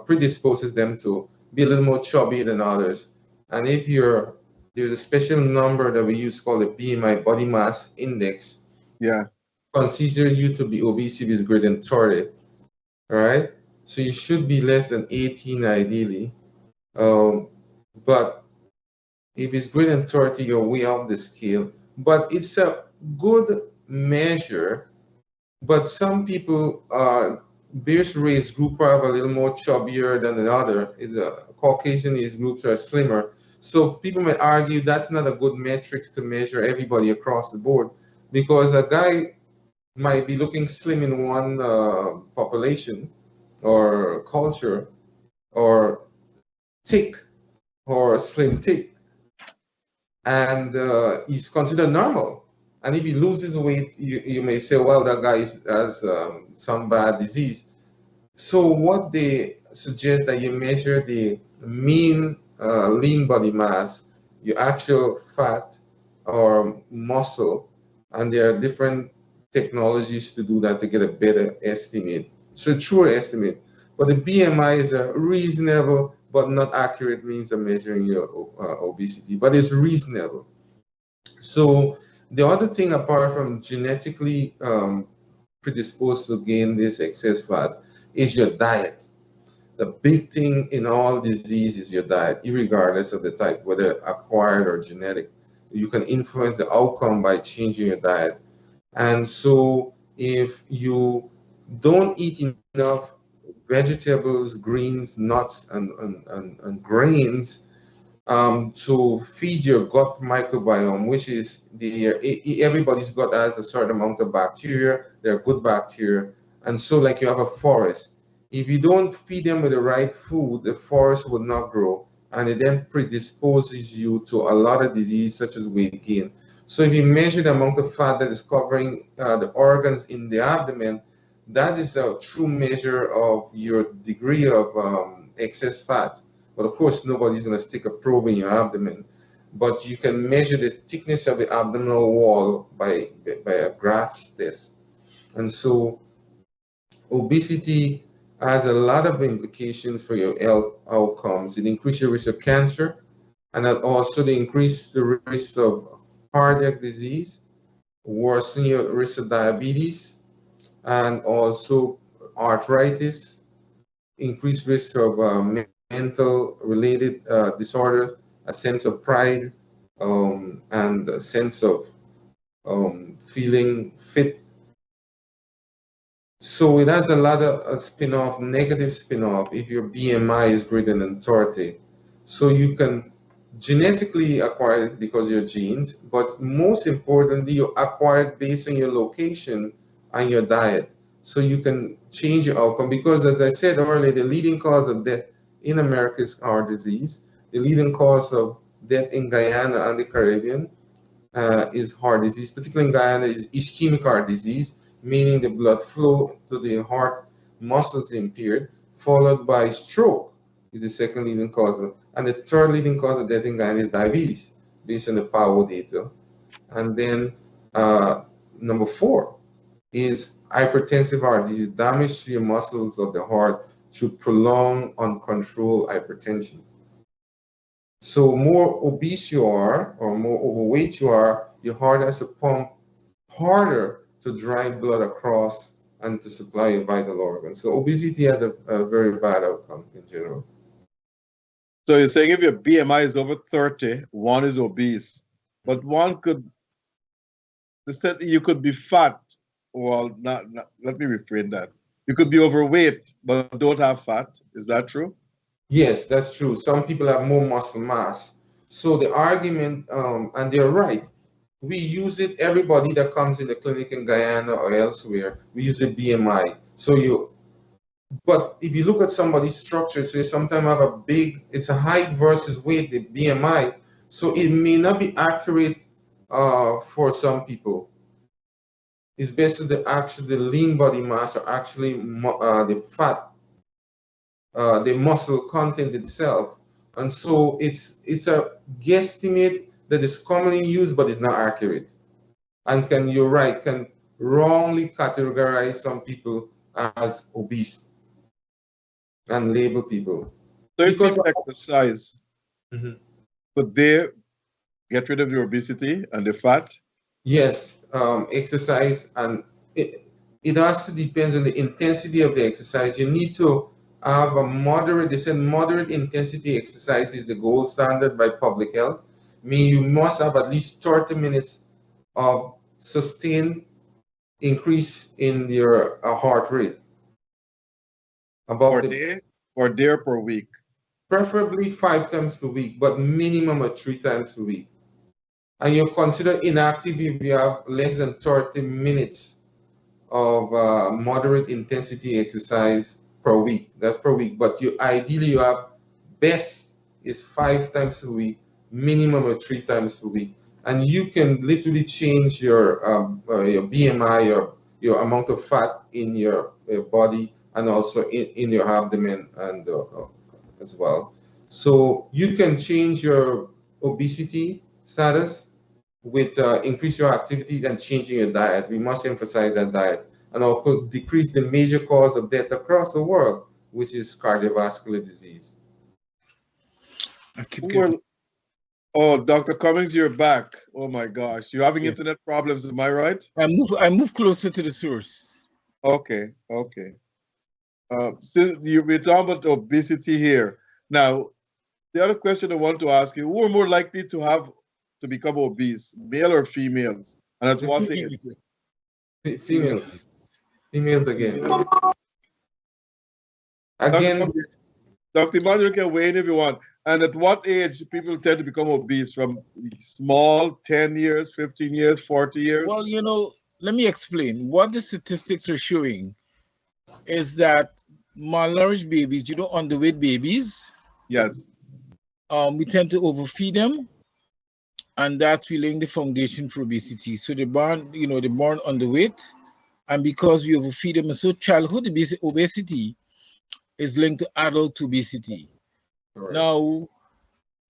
predisposes them to be a little more chubby than others. And if there's a special number that we use called the BMI, body mass index. Yeah. Consider you to be obese if it's greater than 30. All right. So you should be less than 18 ideally. But if it's greater than 30, you're way off the scale. But it's a good measure. But some people, various race group are a little more chubbier than another. The Caucasian age groups are slimmer. So people may argue that's not a good metrics to measure everybody across the board, because a guy might be looking slim in one population or culture, or thick or slim thick, and he's considered normal. And if he loses weight, you may say, well, that guy has some bad disease. So what they suggest that you measure the mean lean body mass, your actual fat or muscle, and there are different technologies to do that to get a better estimate. So true estimate. But the BMI is a reasonable but not accurate means of measuring your obesity, but it's reasonable. So the other thing, apart from genetically predisposed to gain this excess fat, is your diet. The big thing in all disease is your diet, regardless of the type, whether acquired or genetic. You can influence the outcome by changing your diet. And so if you don't eat enough vegetables, greens, nuts, and grains to feed your gut microbiome, which is everybody's gut has a certain amount of bacteria. They're good bacteria. And so like you have a forest. If you don't feed them with the right food, the forest will not grow. And it then predisposes you to a lot of disease such as weight gain. So if you measure the amount of fat that is covering the organs in the abdomen, that is a true measure of your degree of excess fat. But of course, nobody's going to stick a probe in your abdomen. But you can measure the thickness of the abdominal wall by a Graph's test. And so obesity has a lot of implications for your health outcomes. It increases your risk of cancer, and it also increases the risk of cardiac disease, worsen your risk of diabetes, and also arthritis, increased risk of mental related disorders, a sense of pride, and a sense of feeling fit. So it has a lot of spin-off, negative spin-off if your BMI is greater than 30. So you can genetically acquire it because of your genes, but most importantly, you acquire it based on your location and your diet. So you can change your outcome, because as I said earlier, the leading cause of death in America is heart disease. The leading cause of death in Guyana and the Caribbean is heart disease, particularly in Guyana is ischemic heart disease, meaning the blood flow to the heart muscles impaired, followed by stroke is the second leading cause. And the third leading cause of death in Guyana is diabetes, based on the PAO data. And then number 4 is hypertensive heart disease, damage to your muscles of the heart through prolonged uncontrolled hypertension. So more obese you are, or more overweight you are, your heart has to pump harder to drive blood across and to supply your vital organs. So obesity has a very bad outcome in general. So you're saying if your BMI is over 30, one is obese, but one could, instead you could be fat. Well, not, let me rephrase that. You could be overweight, but don't have fat. Is that true? Yes, that's true. Some people have more muscle mass. So the argument, and they're right, we use it, everybody that comes in the clinic in Guyana or elsewhere, we use the BMI. But if you look at somebody's structure, say sometimes have a big, it's a height versus weight, the BMI. So it may not be accurate for some people. It's best to the lean body mass, or actually the fat, the muscle content itself. And so it's a guesstimate that is commonly used, but it's not accurate. And you're right, can wrongly categorize some people as obese and label people. So if people exercise, could they get rid of the obesity and the fat? Yes, exercise, and it also depends on the intensity of the exercise. You need to have a moderate, they said moderate intensity exercise is the gold standard by public health. Meaning you must have at least 30 minutes of sustained increase in your heart rate. Per day or per week? Preferably 5 times per week, but minimum of 3 times per week. And you're considered inactive if you have less than 30 minutes of moderate intensity exercise per week. That's per week. But ideally you have best is 5 times a week, minimum of 3 times per week. And you can literally change your BMI, your amount of fat in your body, and also in your abdomen and as well. So you can change your obesity status with increase your activity and changing your diet. We must emphasize that diet, and also decrease the major cause of death across the world, which is cardiovascular disease. Oh, Dr. Cummings, you're back. Oh my gosh, you're having internet problems, am I right? I move closer to the source. Okay. Since we're talking about obesity here, now the other question I want to ask you: who are more likely to become obese, male or females? And at what age? Females. Females again. Again, Dr. Emmanuel can weigh in if you want. And at what age people tend to become obese? From small, 10 years, 15 years, 40 years? Well, let me explain. What the statistics are showing is that malnourished babies, underweight babies, yes, we tend to overfeed them, and that's laying the foundation for obesity. So they're born underweight, and because we overfeed them, and so childhood obesity is linked to adult obesity. Right. Now,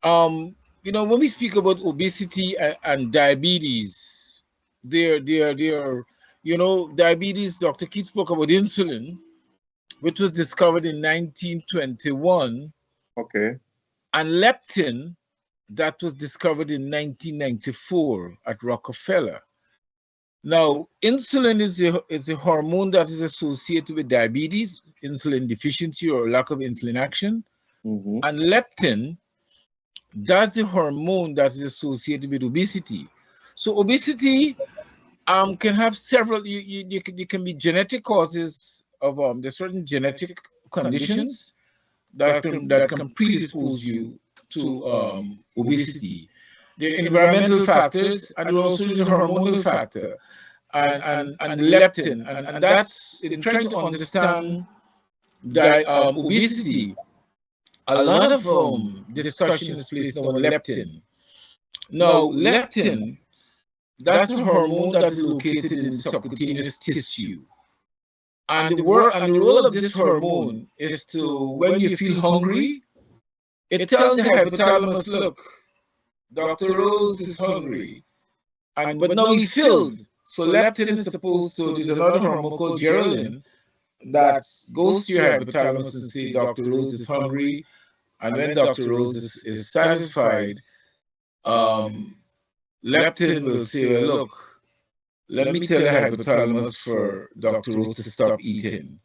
when we speak about obesity and diabetes, diabetes, Dr. Keith spoke about insulin, which was discovered in 1921. Okay. And leptin, that was discovered in 1994 at Rockefeller. Now, insulin is a hormone that is associated with diabetes, insulin deficiency or lack of insulin action. Mm-hmm. And leptin, that's the hormone that is associated with obesity. So obesity can have several, you can be genetic causes of, there's certain genetic conditions that can predispose you to obesity. The environmental factors, and also the hormonal factor, and leptin, and that's in trying to understand obesity. A lot of discussion is placed on leptin. Now, leptin, that's a hormone that is located in the subcutaneous tissue. And the role of this hormone is to, when you feel hungry, it tells the hypothalamus, look, Dr. Rose is hungry. But now he's filled. So leptin is supposed to, there's another hormone called ghrelin that goes to your hypothalamus and say, Dr. Rose is hungry. And when Dr. Rose is satisfied, leptin will say, well, look, let me tell the hypothalamus for Dr. Rose to stop eating.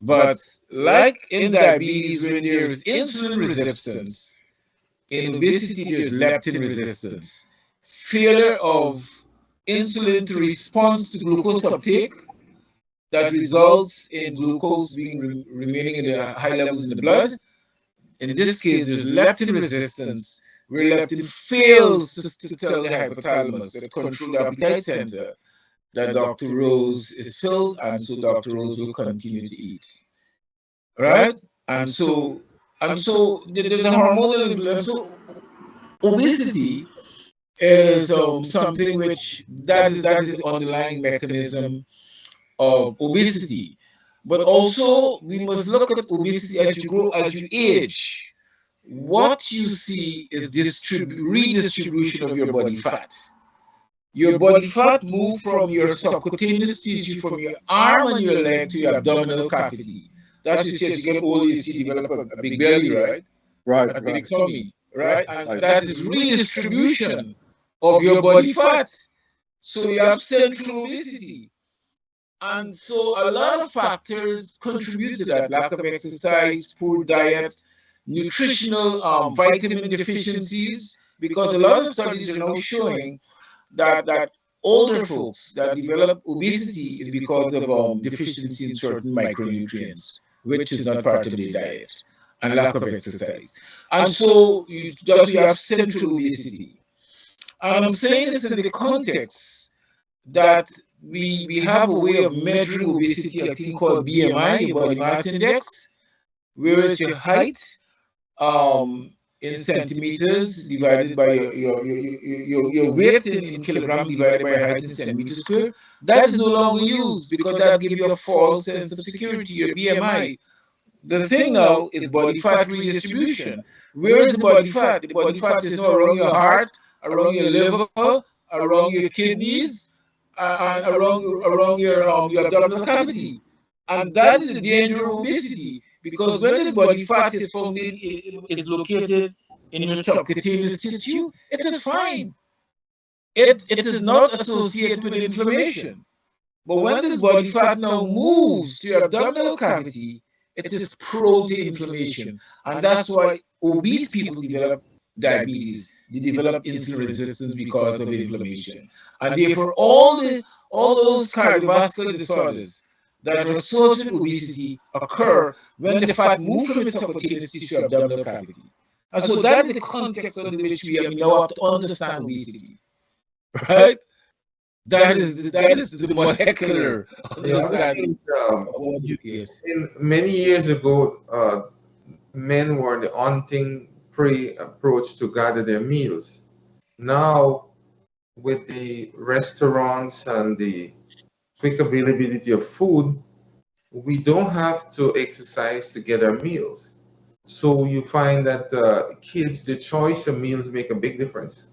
But like in diabetes, when there is insulin resistance, in obesity, there's leptin resistance. Failure of insulin to respond to glucose uptake that results in glucose remaining in the high levels in the blood. In this case, there's leptin resistance, where leptin fails to tell the hypothalamus, the control the appetite center, that Dr. Rose is filled, and so Dr. Rose will continue to eat. Right? And so there's a hormonal influence. So obesity is something which that is the underlying mechanism of obesity. But also, we must look at obesity as you grow, as you age. What you see is redistribution of your body fat. Your body fat moves from your subcutaneous tissue, from your arm and your leg to your abdominal cavity. That's you see as you get older, you see develop a big belly, right? Right. A big tummy, right? And that is redistribution of your body fat. So you have central obesity. And so a lot of factors contribute to that: lack of exercise, poor diet, nutritional vitamin deficiencies, because a lot of studies are now showing that older folks that develop obesity is because of deficiency in certain micronutrients, which is not part of their diet, and lack of exercise. And so you have central obesity. And I'm saying this in the context that we have a way of measuring obesity, a thing called BMI, your body mass index, whereas your height in centimeters divided by your weight in kilogram divided by height in centimeters square, that is no longer used because that gives you a false sense of security, your BMI. The thing now is body fat redistribution. Where is the body fat? The body fat is now around your heart, around your liver, around your kidneys, and around your abdominal cavity. And that is the danger of obesity, because when this body fat is found is located in your subcutaneous tissue, it is fine. It is not associated with inflammation. But when this body fat now moves to your abdominal cavity, it is prone to inflammation. And that's why obese people develop diabetes. They develop insulin resistance because of inflammation. And therefore, all those cardiovascular disorders that are associated with obesity occur when the fat moves from the subcutaneous tissue to abdominal cavity. And so that is the context under which we now have to understand obesity, right? That is the molecular understanding of what it is. Many years ago, men were the hunting prey approach to gather their meals. Now, with the restaurants and the quick availability of food, we don't have to exercise to get our meals. So you find that kids, the choice of meals make a big difference.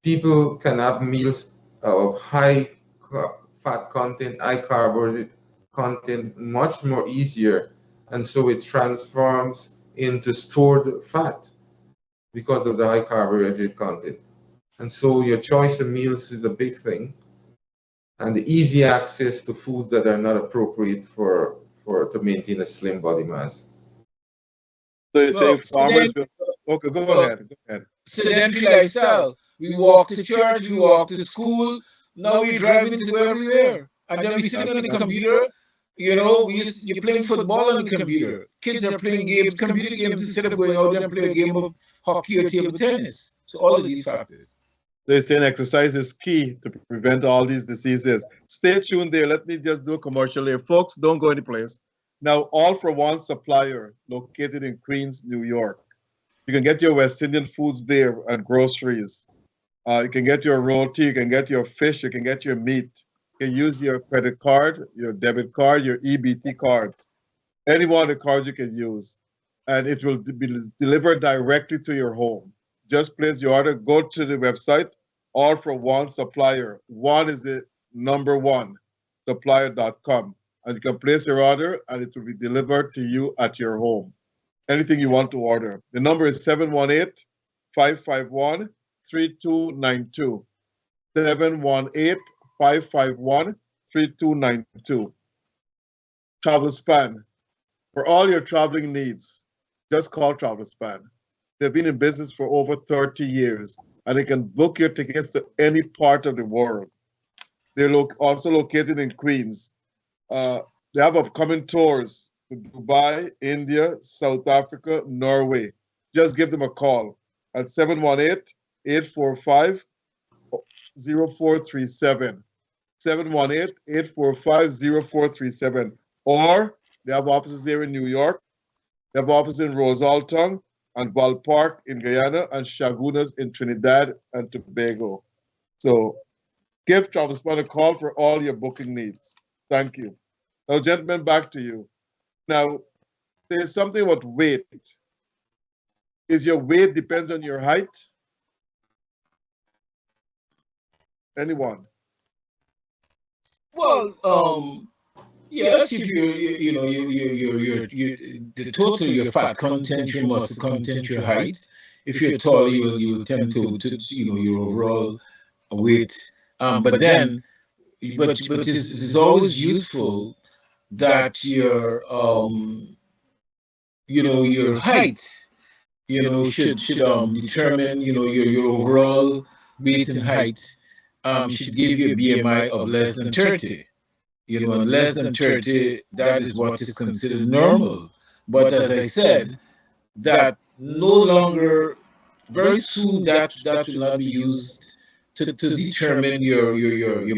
People can have meals of high fat content, high carbohydrate content much more easier, and so it transforms into stored fat because of the high carbohydrate content. And so your choice of meals is a big thing, and the easy access to foods that are not appropriate for to maintain a slim body mass. So you say farmers will... Okay, go ahead. Sedentary lifestyle. We walk to church, we walk to school. Now we're driving to go everywhere. And then we're sitting on the computer. You know, you're playing football on the computer. Kids are playing games, computer games, instead of going out there and play a game of hockey or table tennis. So all of these factors. They're saying exercise is key to prevent all these diseases. Stay tuned there. Let me just do a commercial here. Folks, don't go anyplace. Now, All for One supplier located in Queens, New York. You can get your West Indian foods there and groceries. You can get your roti, you can get your fish, you can get your meat. You can use your credit card, your debit card, your EBT cards. Any one of the cards you can use. And it will be delivered directly to your home. Just place your order, go to the website, All for One supplier. One is the number one, supplier.com. And you can place your order and it will be delivered to you at your home. Anything you want to order. The number is 718-551-3292. 718-551-3292. Travel Span. For all your traveling needs, just call Travel Span. They've been in business for over 30 years, and they can book your tickets to any part of the world. They're also located in Queens. They have upcoming tours to Dubai, India, South Africa, Norway. Just give them a call at 718-845-0437. 718-845-0437. Or they have offices here in New York. They have offices in Rosalton and Val Park in Guyana and Chaguanas in Trinidad and Tobago. So give Travel Span a call for all your booking needs. Thank you. Now, gentlemen, back to you. Now, there's something about weight. Is your weight depends on your height? Anyone? Well, yes, if you the total your fat content, your muscle content, your height. If you're tall, you will tend to your overall weight. But it's always useful that your your height should determine your overall weight and height. Should give you a BMI of less than 30. And less than 30, that is what is considered normal. But as I said, that no longer, very soon that will not be used to determine your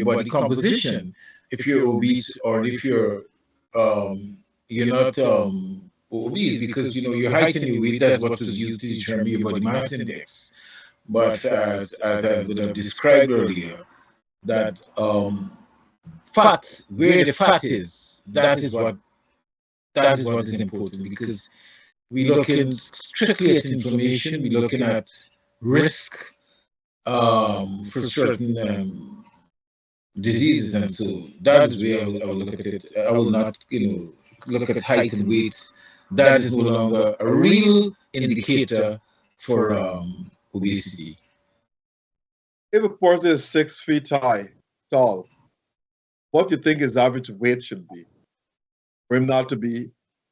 body composition. If you're obese or if you're not obese, because your height and your weight, that's what was used to determine your body mass index. But as I would have described earlier, that fat, where the fat is, that is what is important, because we're looking strictly at inflammation, we're looking at risk for certain diseases, and so that is where I will look at it. I will not, look at height and weight. That is no longer a real indicator for obesity. If a person is 6 feet tall, what do you think his average weight should be for him not to be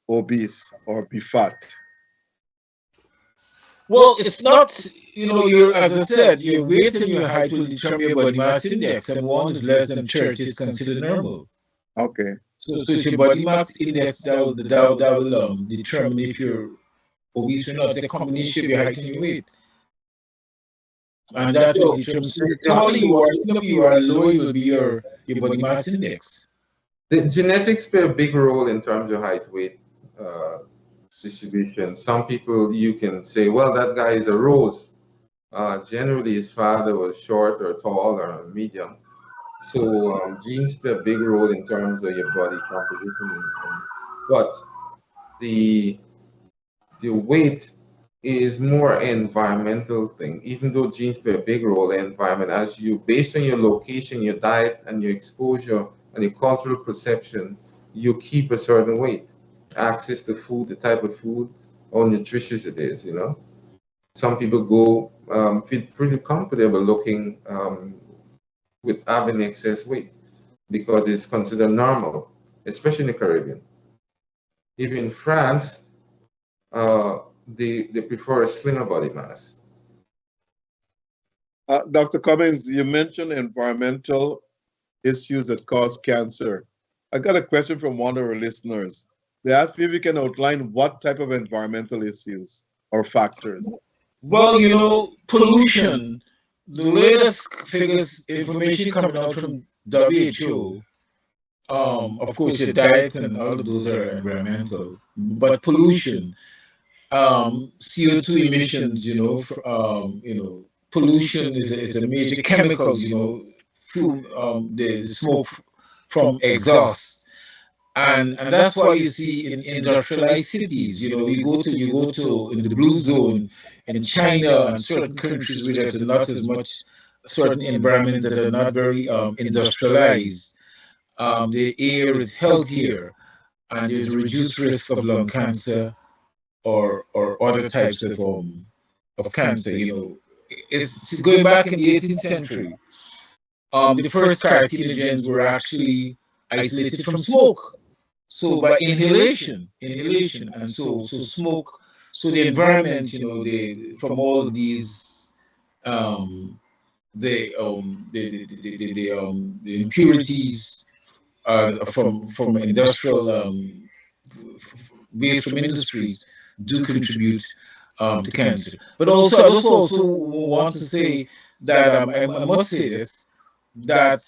obese or be fat? Well, it's not, as I said, your weight and your height will determine your body mass index, and one is less than 30 is considered normal. Okay. So it's your body mass index that will determine if you're obese or not. It's a combination of your height and your weight. And that will determine how tall you are, you are, lower will be your body mass index. The genetics play a big role in terms of height weight distribution. Some people, you can say, well, that guy is a rose. Generally, his father was short or tall or medium. So genes play a big role in terms of your body composition. But the weight is more environmental thing. Even though genes play a big role in environment, as you, based on your location, your diet, and your exposure, and your cultural perception, you keep a certain weight. Access to food, the type of food, how nutritious it is, Some people go feel pretty comfortable looking with having excess weight because it's considered normal, especially in the Caribbean. Even in France, they prefer a slimmer body mass. Dr. Cummings, you mentioned environmental issues that cause cancer. I got a question from one of our listeners. They asked me if you can outline what type of environmental issues or factors. Well, pollution, the latest figures, information coming out from WHO, of course, your diet and all of those are environmental, but pollution, CO2 emissions, pollution is a major chemical, through the smoke from exhaust. And that's why you see in industrialized cities, you go to in the blue zone in China and certain countries where there's not as much, certain environments that are not very industrialized. The air is healthier, and there's a reduced risk of lung cancer or other types of cancer. It's going back in the 18th century. The first carcinogens were actually isolated from smoke. So by inhalation, and so smoke. So the environment, from all these, the impurities from industrial waste from industries do contribute to cancer. But also, I also want to say that I must say this, that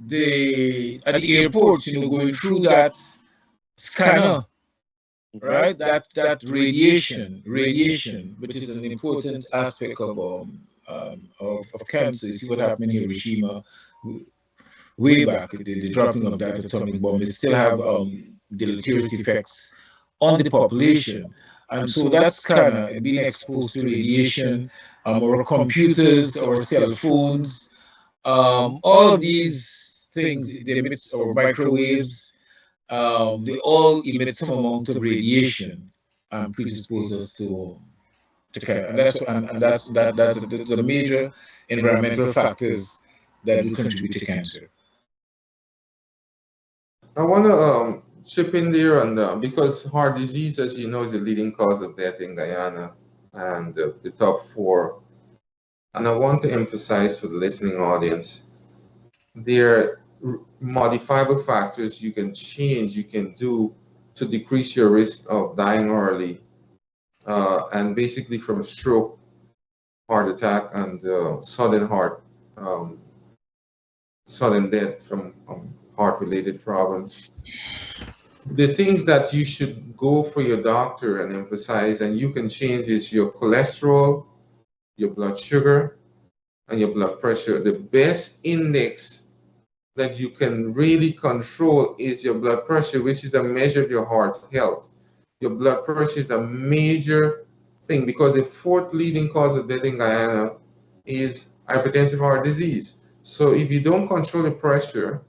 at the airport, going through that scanner, right? That radiation, which is an important aspect of cancer. You see what happened in Hiroshima way back, the dropping of that atomic bomb. It still have deleterious effects on the population, and so that's kind of being exposed to radiation, or computers or cell phones, all of these things, they emit, or microwaves. They all emit some amount of radiation and predispose us to cancer. And that's the major environmental factors that do contribute to cancer. I want to chip in there, and because heart disease, as you know, is the leading cause of death in Guyana, and the top 4. And I want to emphasize for the listening audience, there are modifiable factors you can change, you can do to decrease your risk of dying early, and basically from stroke, heart attack, and sudden heart sudden death from heart-related problems. The things that you should go for your doctor and emphasize, and you can change, is your cholesterol, your blood sugar, and your blood pressure. The best index that you can really control is your blood pressure, which is a measure of your heart health. Your blood pressure is a major thing because the fourth leading cause of death in Guyana is hypertensive heart disease. So if you don't control the pressure,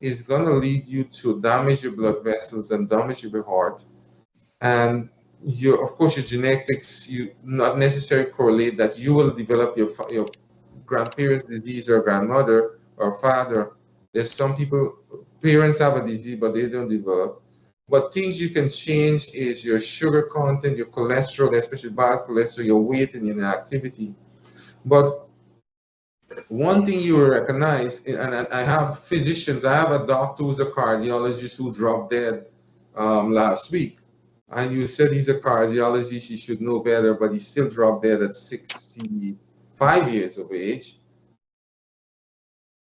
it's going to lead you to damage your blood vessels and damage your heart. And of course, your genetics, you not necessarily correlate that you will develop your grandparents' disease or grandmother or father. There's some people, parents have a disease, but they don't develop. But things you can change is your sugar content, your cholesterol, especially bad cholesterol, your weight and your activity. But one thing you will recognize, and I have physicians, I have a doctor who's a cardiologist who dropped dead last week. And you said he's a cardiologist, he should know better, but he still dropped dead at 65 years of age.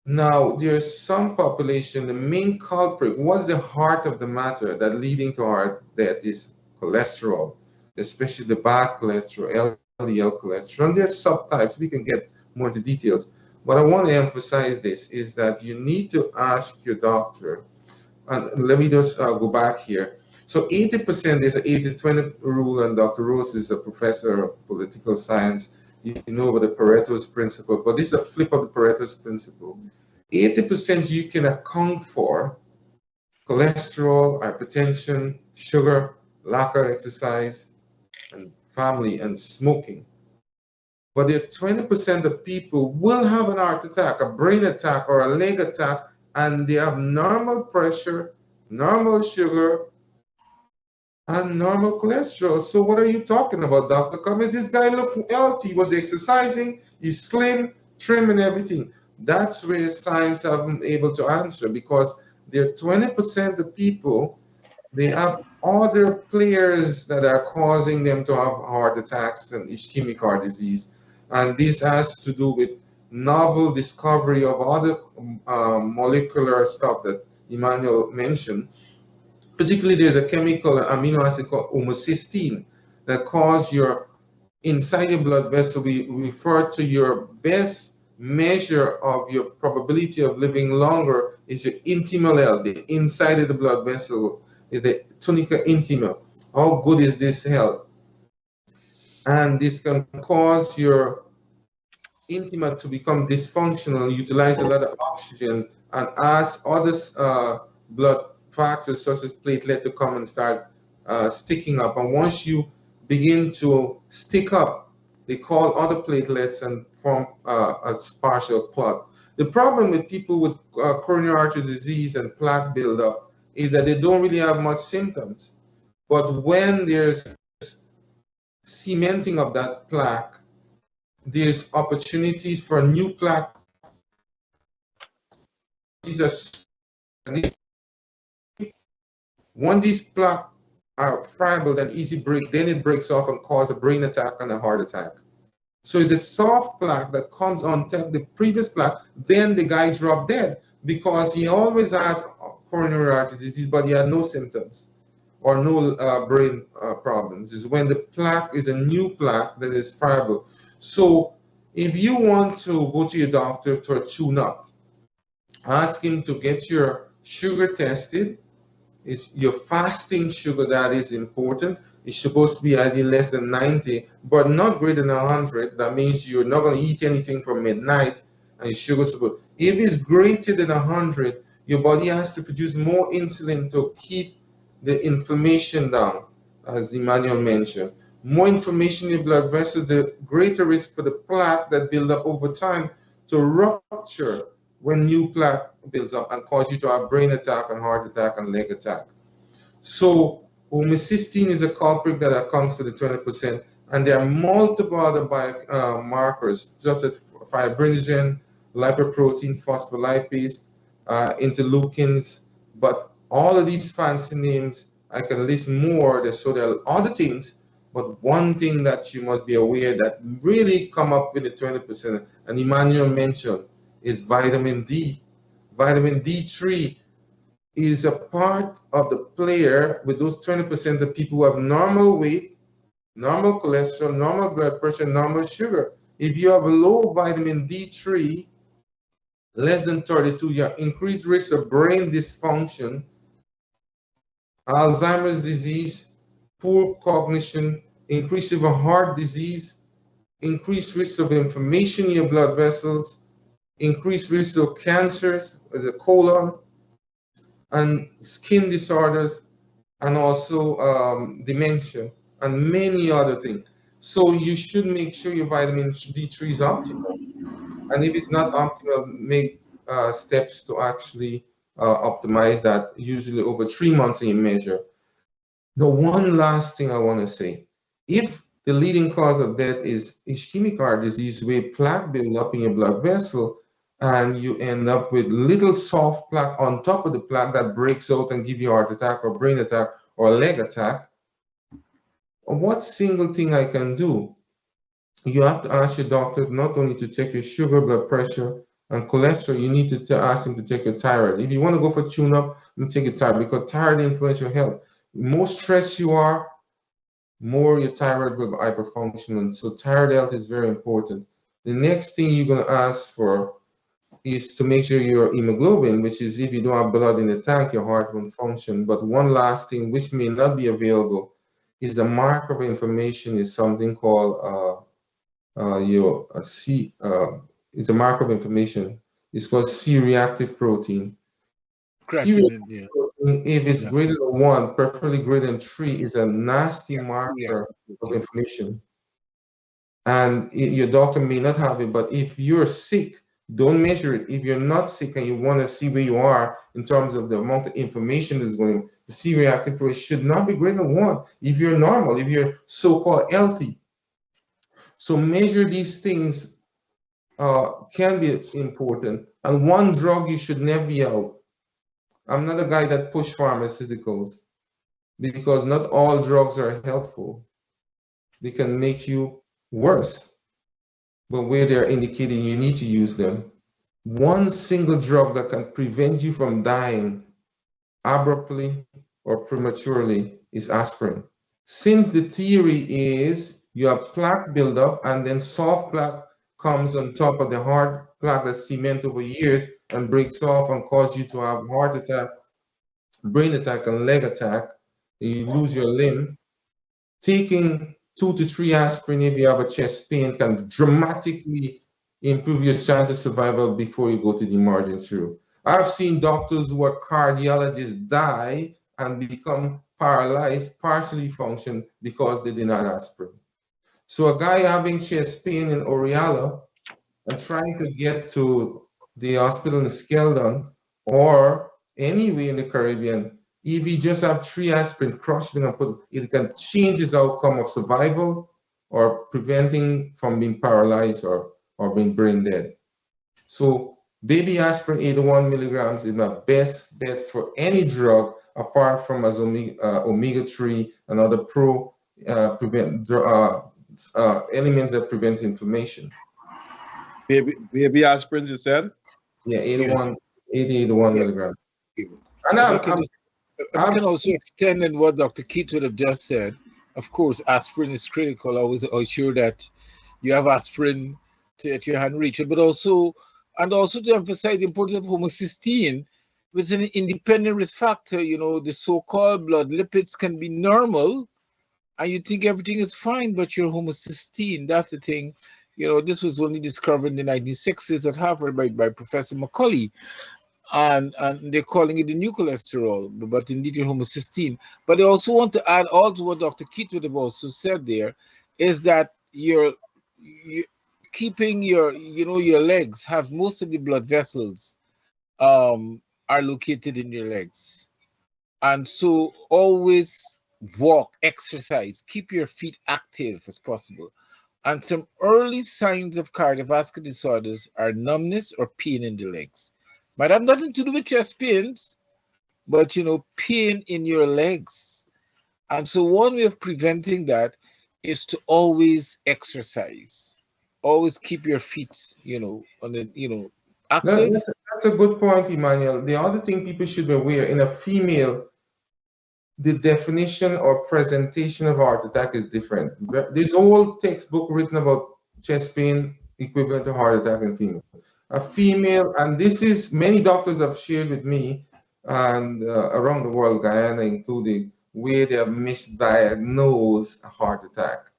Now, there's some population, the main culprit, what's the heart of the matter that leading to heart death is cholesterol, especially the bad cholesterol, LDL cholesterol. And there's subtypes, we can get more into details. But I want to emphasize this, is that you need to ask your doctor, and let me just go back here. So 80%, there's an 80-20 rule, and Dr. Rose is a professor of political science. You know about the Pareto's principle, but this is a flip of the Pareto's principle. 80% you can account for cholesterol, hypertension, sugar, lack of exercise, and family and smoking. But the 20% of people will have an heart attack, a brain attack, or a leg attack, and they have normal pressure, normal sugar, and normal cholesterol. So what are you talking about, Dr. Cummings? This guy looked healthy, he was exercising, he's slim, trim, and everything. That's where science haven't been able to answer, because there are 20% of people, they have other players that are causing them to have heart attacks and ischemic heart disease. And this has to do with novel discovery of other molecular stuff that Emmanuel mentioned. Particularly, there's a chemical, amino acid called homocysteine that cause your, inside your blood vessel, we refer to your best measure of your probability of living longer is your intimal L, the inside of the blood vessel is the tunica intima. How good is this health? And this can cause your intima to become dysfunctional, utilize a lot of oxygen, and ask other blood factors such as platelet to come and start sticking up. And once you begin to stick up, they call other platelets and form a partial clot. The problem with people with coronary artery disease and plaque buildup is that they don't really have much symptoms. But when there's cementing of that plaque, there's opportunities for new plaque. These are, when these plaques are friable and easy break, then it breaks off and causes a brain attack and a heart attack. So it's a soft plaque that comes on top of the previous plaque, then the guy dropped dead because he always had coronary artery disease, but he had no symptoms or no brain problems. Is when the plaque is a new plaque that is friable. So if you want to go to your doctor to tune up, ask him to get your sugar tested. It's your fasting sugar that is important. It's supposed to be ideally less than 90, but not greater than 100. That means you're not going to eat anything from midnight, and your sugar's supposed. If it's greater than 100, your body has to produce more insulin to keep the inflammation down, as Emmanuel mentioned. More inflammation in the blood vessels, the greater risk for the plaque that build up over time to rupture when new plaque builds up and cause you to have brain attack and heart attack and leg attack. So homocysteine is a culprit that accounts for the 20%, and there are multiple other biomarkers such as fibrinogen, lipoprotein, phospholipase, interleukins, but all of these fancy names, I can list more, so there are other things, But one thing that you must be aware that really come up with the 20%, and Emmanuel mentioned, is vitamin D. Vitamin D3 is a part of the player with those 20% of people who have normal weight, normal cholesterol, normal blood pressure, normal sugar. If you have a low vitamin D3, less than 32, you have increased risk of brain dysfunction, Alzheimer's disease, poor cognition, increase of heart disease, increased risk of inflammation in your blood vessels, increased risk of cancers, the colon, and skin disorders, and also dementia, and many other things. So you should make sure your vitamin D3 is optimal. And if it's not optimal, make steps to actually optimize that, usually over 3 months in measure. The one last thing I want to say, if the leading cause of death is ischemic heart disease, where plaque build up in your blood vessel, and you end up with little soft plaque on top of the plaque that breaks out and give you a heart attack or brain attack or a leg attack, what single thing I can do? You have to ask your doctor not only to check your sugar, blood pressure, and cholesterol, you need to ask him to check your thyroid. If you want to go for tune-up, you take your thyroid, because thyroid influences your health. More stressed you are, more your thyroid will be hyperfunctioning. So thyroid health is very important. The next thing you're going to ask for is to make sure your hemoglobin, which is if you don't have blood in the tank, your heart won't function. But one last thing, which may not be available, is a marker of inflammation, is something called it's a marker of inflammation. It's called C-reactive protein. C-reactive protein, if it's greater than 1, preferably greater than 3, is a nasty marker of inflammation. And your doctor may not have it, but if you're sick, don't measure it. If you're not sick and you want to see where you are in terms of the amount of inflammation that's going on, the C-reactive protein should not be greater than 1 if you're normal, if you're so-called healthy. So measure these things can be important. And one drug you should never be out. I'm not a guy that push pharmaceuticals, because not all drugs are helpful. They can make you worse. But where they're indicated, you need to use them. One single drug that can prevent you from dying abruptly or prematurely is aspirin. Since the theory is you have plaque buildup and then soft plaque comes on top of the hard plaque that cement over years and breaks off and cause you to have heart attack, brain attack, and leg attack, you lose your limb. Taking 2 to 3 aspirin if you have a chest pain can dramatically improve your chance of survival before you go to the emergency room. I've seen doctors who are cardiologists die and become paralyzed, partially function, because they did not aspirin. So a guy having chest pain in Oriala and trying to get to the hospital in Skeldon or anywhere in the Caribbean, if he just have 3 aspirin, crush it and put it, can change his outcome of survival or preventing from being paralyzed or being brain dead. So baby aspirin 81 milligrams is my best bet for any drug apart from as omega-3 and other elements that prevent inflammation. Baby aspirin, you said? Yeah, 81 milligrams. And I can also extend on what Dr. Keith would have just said. Of course, aspirin is critical. Always ensure that you have aspirin at your hand reach, but also to emphasize the importance of homocysteine, which is an independent risk factor. You know, the so-called blood lipids can be normal, and you think everything is fine, but your homocysteine, that's the thing. You know, this was only discovered in the 1960s at Harvard by Professor Macaulay. And they're calling it the new cholesterol, but indeed your homocysteine. But I also want to add also what Dr. Keith would have also said there, is that you're keeping your legs have most of the blood vessels are located in your legs. And so always walk, exercise, keep your feet active as possible. And some early signs of cardiovascular disorders are numbness or pain in the legs. Might have nothing to do with chest pains, but pain in your legs. And so one way of preventing that is to always exercise, always keep your feet, on the, active. That's a good point, Emmanuel. The other thing people should be aware, in a female, the definition or presentation of heart attack is different. There's a whole textbook written about chest pain equivalent to heart attack in female. A female, and this is many doctors have shared with me and around the world, Guyana including, where they have misdiagnosed a heart attack.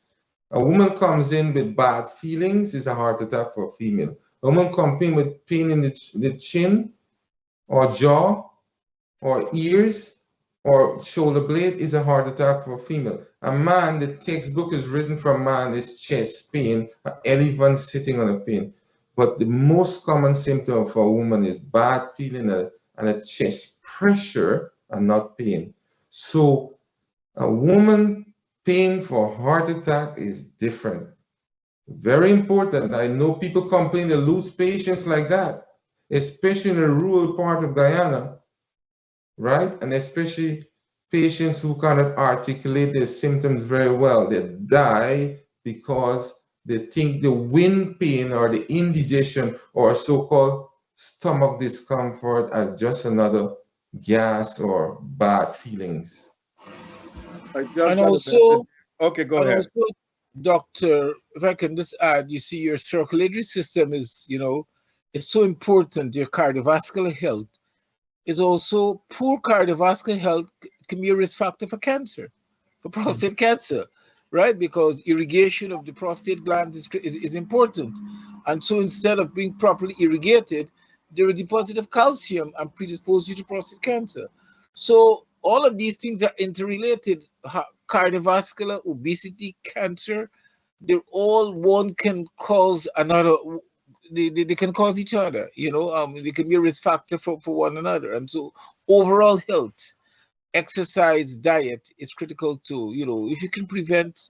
A woman comes in with bad feelings, is a heart attack for a female. A woman comes in with pain in the chin or jaw or ears or shoulder blade, is a heart attack for a female. A man, the textbook is written for a man, is chest pain, an elephant sitting on a pin. But the most common symptom for a woman is bad feeling and a chest pressure and not pain. So a woman pain for heart attack is different. Very important. I know people complain they lose patients like that, especially in a rural part of Guyana, right? And especially patients who cannot articulate their symptoms very well. They die because they think the wind pain or the indigestion or so-called stomach discomfort as just another gas or bad feelings. And also, okay, go ahead. Also, doctor, if I can just add, you see, your circulatory system is, is so important. Your cardiovascular health is also, poor cardiovascular health can be a risk factor for cancer, for prostate cancer, right? Because irrigation of the prostate gland is important. And so instead of being properly irrigated, there is a deposit of calcium and predispose you to prostate cancer. So all of these things are interrelated. Cardiovascular, obesity, cancer, they're all, one can cause another. They can cause each other, they can be a risk factor for one another. And so overall health, exercise, diet is critical too. If you can prevent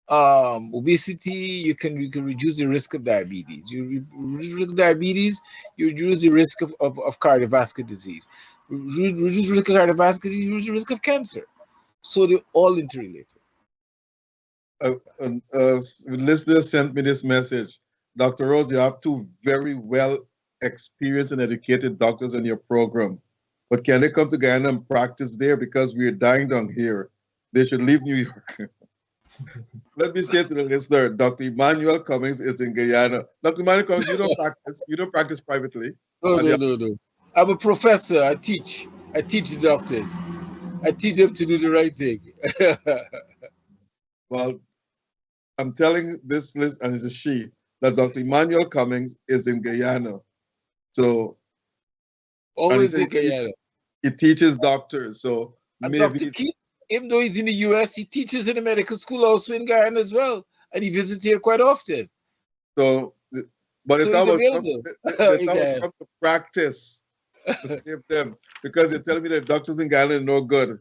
obesity, you can reduce the risk of diabetes. You reduce the risk of diabetes, you reduce the risk of cardiovascular disease. Reduce the risk of cardiovascular disease, reduce the risk of cancer. So they're all interrelated. Listeners sent me this message. Dr. Rose, you have two very well experienced and educated doctors in your program. But can they come to Guyana and practice there? Because we're dying down here. They should leave New York. Let me say to the listener, Dr. Emmanuel Cummings is in Guyana. Dr. Emmanuel Cummings, you don't practice privately. No. I'm a professor. I teach the doctors. I teach them to do the right thing. Well, I'm telling this list, and it's a she, that Dr. Emmanuel Cummings is in Guyana. So always in Guyana. He teaches doctors. So and maybe Dr. Keith, even though he's in the US, he teaches in a medical school also in Guyana as well. And he visits here quite often. So, but so it's always come to practice to save them, because they tell me that doctors in Guyana are no good.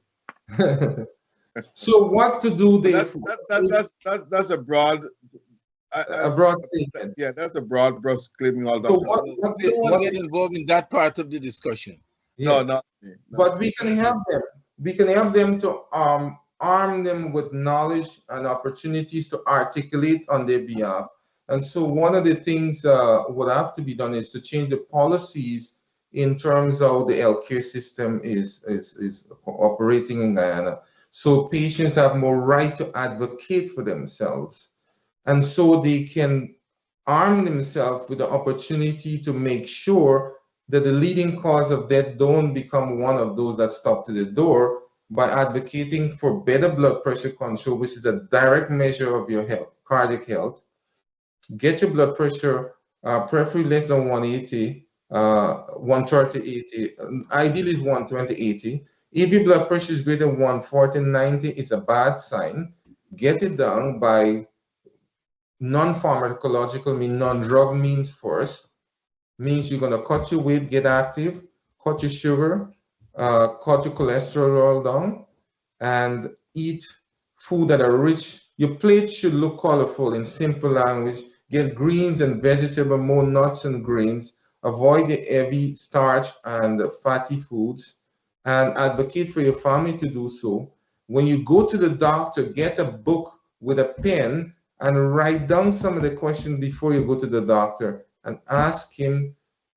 So what to do there? That's a broad. A broad statement. Yeah, that's a broad brush claiming all doctors. So we don't want to get involved in that part of the discussion. Yeah. No, not me. No. But we can help them. We can help them to arm them with knowledge and opportunities to articulate on their behalf. And so one of the things what have to be done is to change the policies in terms of the healthcare system is operating in Guyana. So patients have more right to advocate for themselves. And so they can arm themselves with the opportunity to make sure that the leading cause of death don't become one of those that stop to the door, by advocating for better blood pressure control, which is a direct measure of your health, cardiac health. Get your blood pressure preferably less than 180, 130/80. Ideally is 120/80. If your blood pressure is greater than 140/90, it's a bad sign. Get it down by non-pharmacological, non-drug means first. Means you're going to cut your weight, get active, cut your sugar, cut your cholesterol down, and eat food that are rich. Your plate should look colorful in simple language. Get greens and vegetables, more nuts and grains. Avoid the heavy starch and fatty foods, and advocate for your family to do so. When you go to the doctor, get a book with a pen and write down some of the questions before you go to the doctor and ask him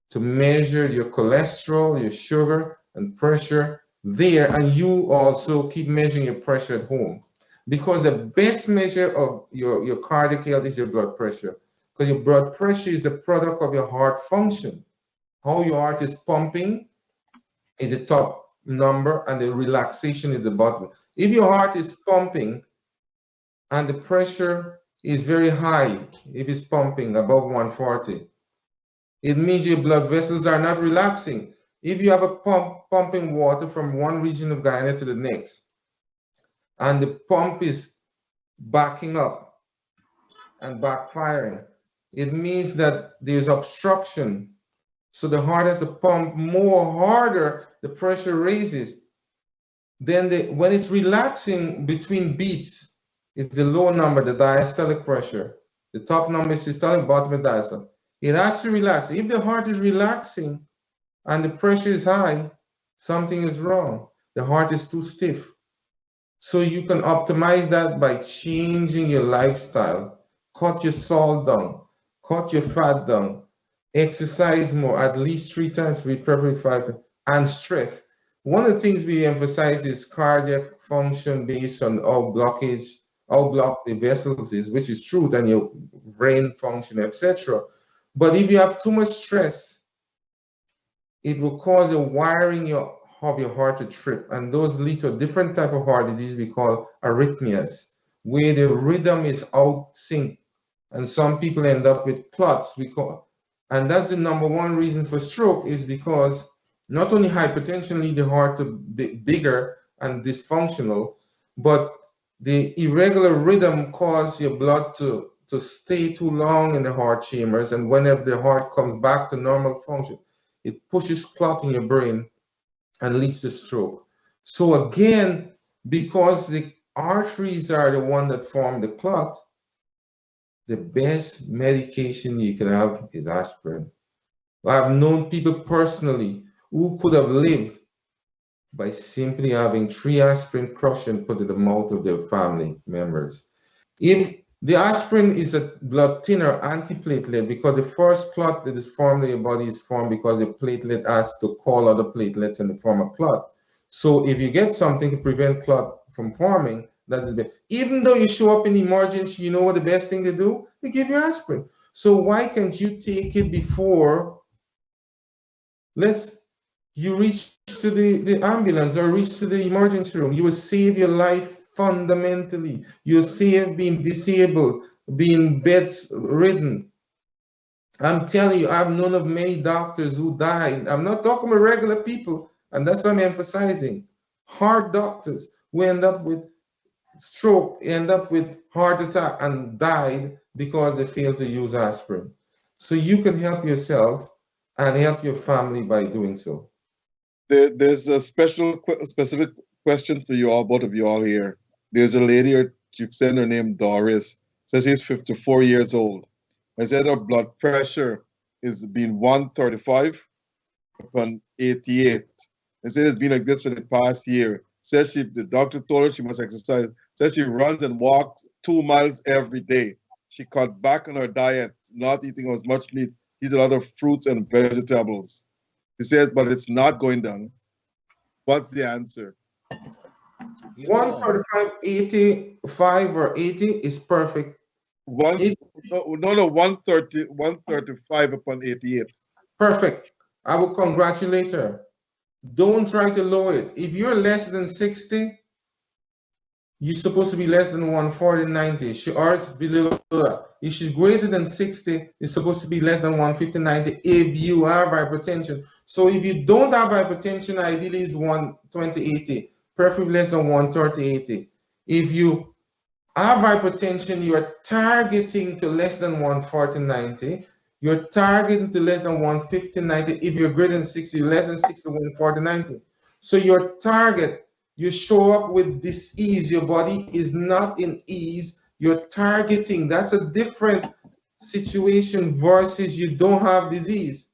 to measure your cholesterol, your sugar, and pressure there. And you also keep measuring your pressure at home, because the best measure of your cardiac health is your blood pressure, because your blood pressure is a product of your heart function. How your heart is pumping is the top number, and the relaxation is the bottom. If your heart is pumping and the pressure is very high, if it's pumping above 140, it means your blood vessels are not relaxing. If you have a pump pumping water from one region of Guyana to the next, and the pump is backing up and backfiring, it means that there's obstruction. So the heart has to pump more harder, the pressure raises. Then when it's relaxing between beats, it's the low number, the diastolic pressure. The top number is systolic, bottom is diastolic. It has to relax. If the heart is relaxing and the pressure is high, something is wrong. The heart is too stiff. So you can optimize that by changing your lifestyle. Cut your salt down, cut your fat down, exercise more, at least 3 times, preferably 5 times, and stress. One of the things we emphasize is cardiac function based on how blocked the vessels is, which is true, and your brain function, etc. But if you have too much stress, it will cause a wiring of your heart to trip, and those lead to a different type of heart disease we call arrhythmias, where the rhythm is out sync, and some people end up with clots. And that's the #1 reason for stroke, is because not only hypertension leads the heart to be bigger and dysfunctional, but the irregular rhythm causes your blood to stay too long in the heart chambers, and whenever the heart comes back to normal function, it pushes clot in your brain and leads to stroke. So again, because the arteries are the one that form the clot, the best medication you can have is aspirin. I've known people personally who could have lived by simply having 3 aspirin crushed and put in the mouth of their family members. If the aspirin is a blood thinner, antiplatelet, because the first clot that is formed in your body is formed because the platelet has to call other platelets and form a clot. So if you get something to prevent clot from forming, that is best. Even though you show up in emergency, you know what the best thing to do? They give you aspirin. So why can't you take it before you reach to the ambulance or reach to the emergency room? You will save your life fundamentally. You'll save being disabled, being bedridden. I'm telling you, I've known of many doctors who died. I'm not talking about regular people, and that's what I'm emphasizing. Heart doctors who end up with stroke, end up with heart attack, and died because they failed to use aspirin. So you can help yourself and help your family by doing so. There's a specific question for you all, both of you all here. There's a lady, she said her name Doris, says she's 54 years old. I said her blood pressure is being 135 upon 88. I said it's been like this for the past year. Says the doctor told her she must exercise. Says she runs and walks 2 miles every day. She cut back on her diet, not eating as much meat, eats a lot of fruits and vegetables. She says, but it's not going down. What's the answer? 135, 85 or 80 is perfect. 135 upon 88. Perfect. I will congratulate her. Don't try to lower it. If you're less than 60, you're supposed to be less than 140, 90. Ours is below that. If she's greater than 60, it's supposed to be less than 150, 90 if you have hypertension. So if you don't have hypertension, ideally is 120, 80, preferably less than 130, 80. If you have hypertension, you are targeting to less than 140, 90. You're targeting to less than 150, 90. If you're greater than 60, less than 60, 140, 90. So your target, you show up with disease, your body is not in ease, you're targeting. That's a different situation versus you don't have disease.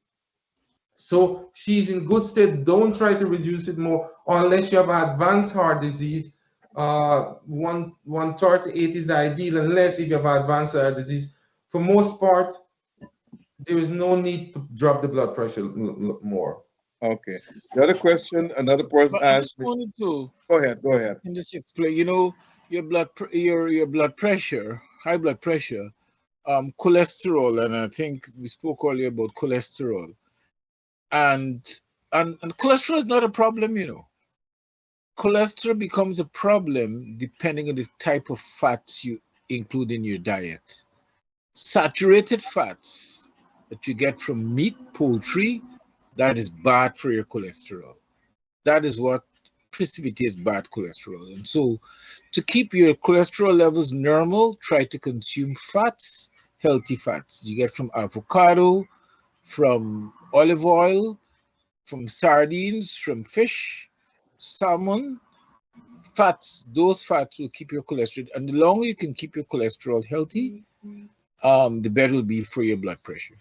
So she's in good state. Don't try to reduce it more unless you have advanced heart disease 138 is ideal, unless if you have advanced heart disease. For most part, there is no need to drop the blood pressure more. Okay. The other question, another person But I just asked me. wanted to Go ahead. Go ahead. can just explain. Your blood pressure, high blood pressure, cholesterol, and I think we spoke earlier about cholesterol, and and cholesterol is not a problem. Cholesterol becomes a problem depending on the type of fats you include in your diet. Saturated fats that you get from meat, poultry, that is bad for your cholesterol. That is what precipitates bad cholesterol. And so, to keep your cholesterol levels normal, try to consume fats, healthy fats you get from avocado, from olive oil, from sardines, from fish, salmon. Fats, those fats will keep your cholesterol. And the longer you can keep your cholesterol healthy, the better it will be for your blood pressure.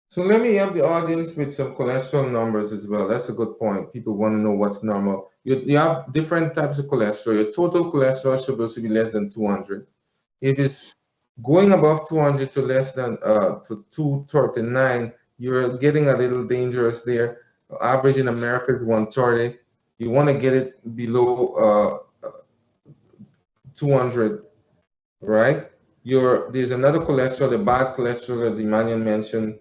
So let me help the audience with some cholesterol numbers as well. That's a good point. People want to know what's normal. You have different types of cholesterol. Your total cholesterol is supposed to be less than 200. If it's going above 200 to less than to 239, you're getting a little dangerous there. Average in America is 130. You want to get it below 200, right? There's another cholesterol, the bad cholesterol, as Emmanuel mentioned.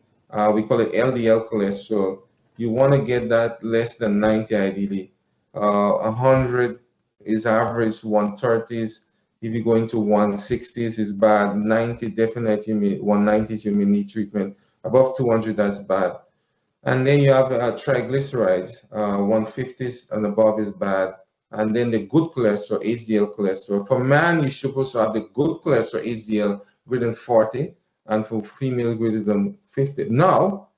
We call it LDL cholesterol. You want to get that less than 90 ideally. 100 is average, 130s. If you go into 160s is bad. 90 definitely, 190s you may need treatment. Above 200, that's bad. And then you have triglycerides, 150s and above is bad. And then the good cholesterol, HDL cholesterol. For man, you're supposed to have the good cholesterol, HDL, greater than 40, and for female, greater than 50. Now,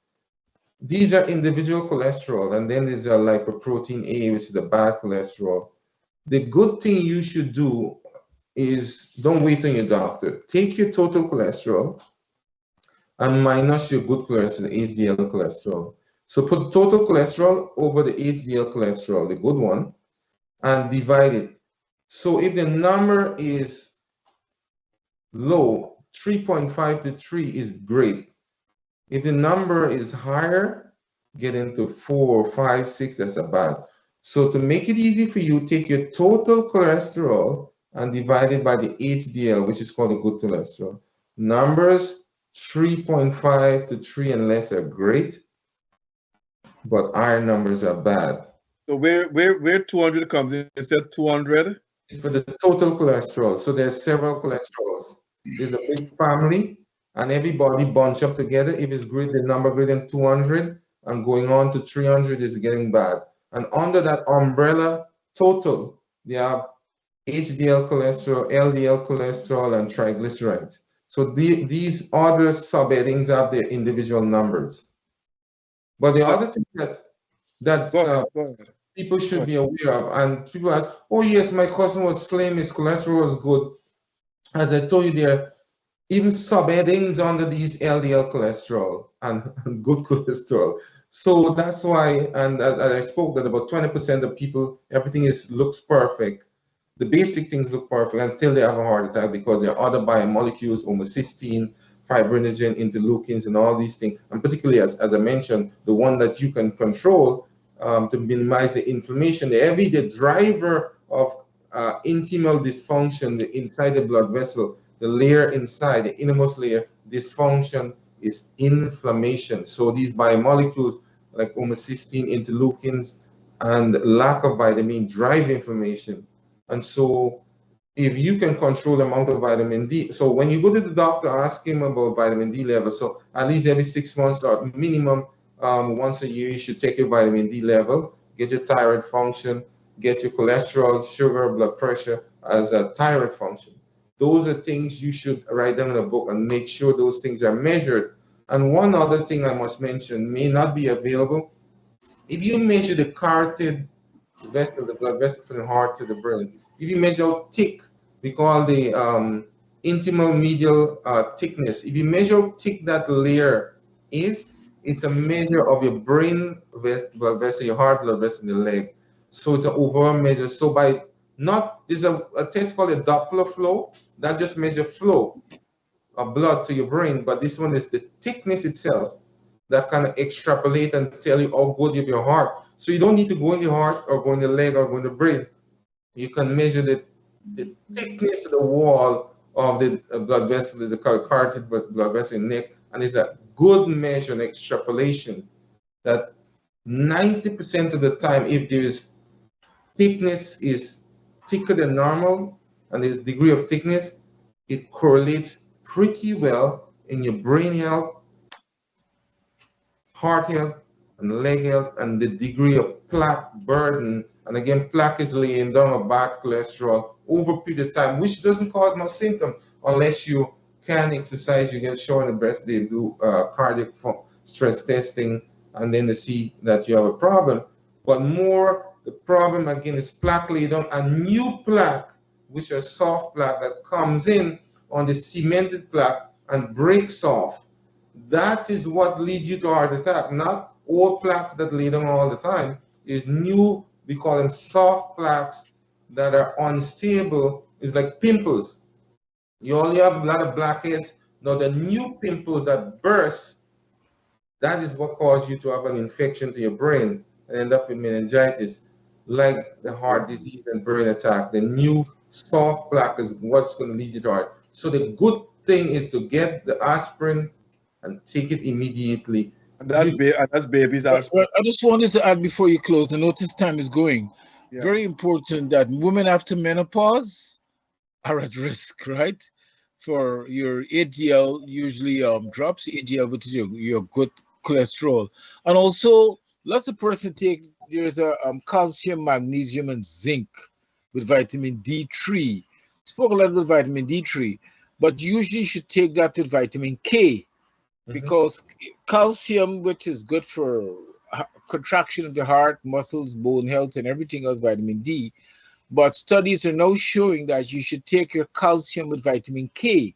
these are individual cholesterol, and then there's a lipoprotein A, which is the bad cholesterol. The good thing you should do is don't wait on your doctor. Take your total cholesterol and minus your good cholesterol, HDL cholesterol. So put total cholesterol over the HDL cholesterol, the good one, and divide it. So if the number is low, 3.5 to 3 is great. If the number is higher, get into 4, 5, 6, that's a bad. So to make it easy for you, take your total cholesterol and divide it by the HDL, which is called the good cholesterol. Numbers 3.5 to 3 and less are great, but higher numbers are bad. So where 200 comes in? It said 200? It's for the total cholesterol. So there's several cholesterols. There's a big family, and everybody bunch up together. If it's great, the number greater than 200 and going on to 300 is getting bad. And under that umbrella total, they have HDL cholesterol, LDL cholesterol, and triglycerides. So these other subheadings have their individual numbers. But the other thing that people should be aware of, and people ask, oh yes, my cousin was slim, his cholesterol was good. As I told you, there are even subheadings under these LDL cholesterol and good cholesterol. So that's why, and I spoke that about 20% of people, everything looks perfect. The basic things look perfect, and still they have a heart attack because there are other biomolecules, homocysteine, fibrinogen, interleukins, and all these things. And particularly, as I mentioned, the one that you can control to minimize the inflammation, the everyday driver of intimal dysfunction inside the blood vessel, the layer inside, the innermost layer, dysfunction is inflammation. So these biomolecules like homocysteine, interleukins, and lack of vitamin drive inflammation. And so if you can control the amount of vitamin D, so when you go to the doctor, ask him about vitamin D level. So at least every 6 months or minimum once a year, you should take your vitamin D level, get your thyroid function, get your cholesterol, sugar, blood pressure as a thyroid function. Those are things you should write down in a book and make sure those things are measured. And one other thing I must mention may not be available. If you measure the carotid vessel, the blood vessel from the heart to the brain, if you measure how thick, we call the intimal medial thickness. If you measure how thick that layer is, it's a measure of your brain blood vessel, your heart blood vessel in the leg. So it's an overall measure. So by Not, there's a test called a Doppler flow that just measures flow of blood to your brain, but this one is the thickness itself that kind of extrapolate and tell you how good your heart. So you don't need to go in the heart or go in the leg or go in the brain. You can measure the thickness of the wall of the blood vessel, the carotid blood vessel in the neck, and it's a good measure and extrapolation that 90% of the time, if there is thickness is thicker than normal and this degree of thickness, it correlates pretty well in your brain health, heart health, and leg health, and the degree of plaque burden. And again, plaque is laying down a bad cholesterol over a period of time, which doesn't cause no symptom unless you can exercise. You get shown in the breast, they do cardiac stress testing, and then they see that you have a problem. But more, the problem again is plaque laid down, and new plaque, which are soft plaque that comes in on the cemented plaque and breaks off. That is what leads you to heart attack, not old plaques that lay down all the time. Is new, we call them soft plaques that are unstable. It's like pimples. You only have a lot of blackheads. Now the new pimples that burst, that is what causes you to have an infection to your brain and end up with meningitis, like the heart disease and brain attack. The new soft plaque is what's going to lead you to heart. So the good thing is to get the aspirin and take it immediately. And that's baby's aspirin. I just wanted to add before you close, I notice time is going. Yeah. Very important that women after menopause are at risk, right? For your HDL usually drops, HDL, which is your good cholesterol. And also, lots of person take, there's a calcium, magnesium, and zinc with vitamin D3. Spoke a lot about vitamin D3, but usually you should take that with vitamin K, because calcium, which is good for contraction of the heart, muscles, bone health, and everything else, vitamin D. But studies are now showing that you should take your calcium with vitamin K.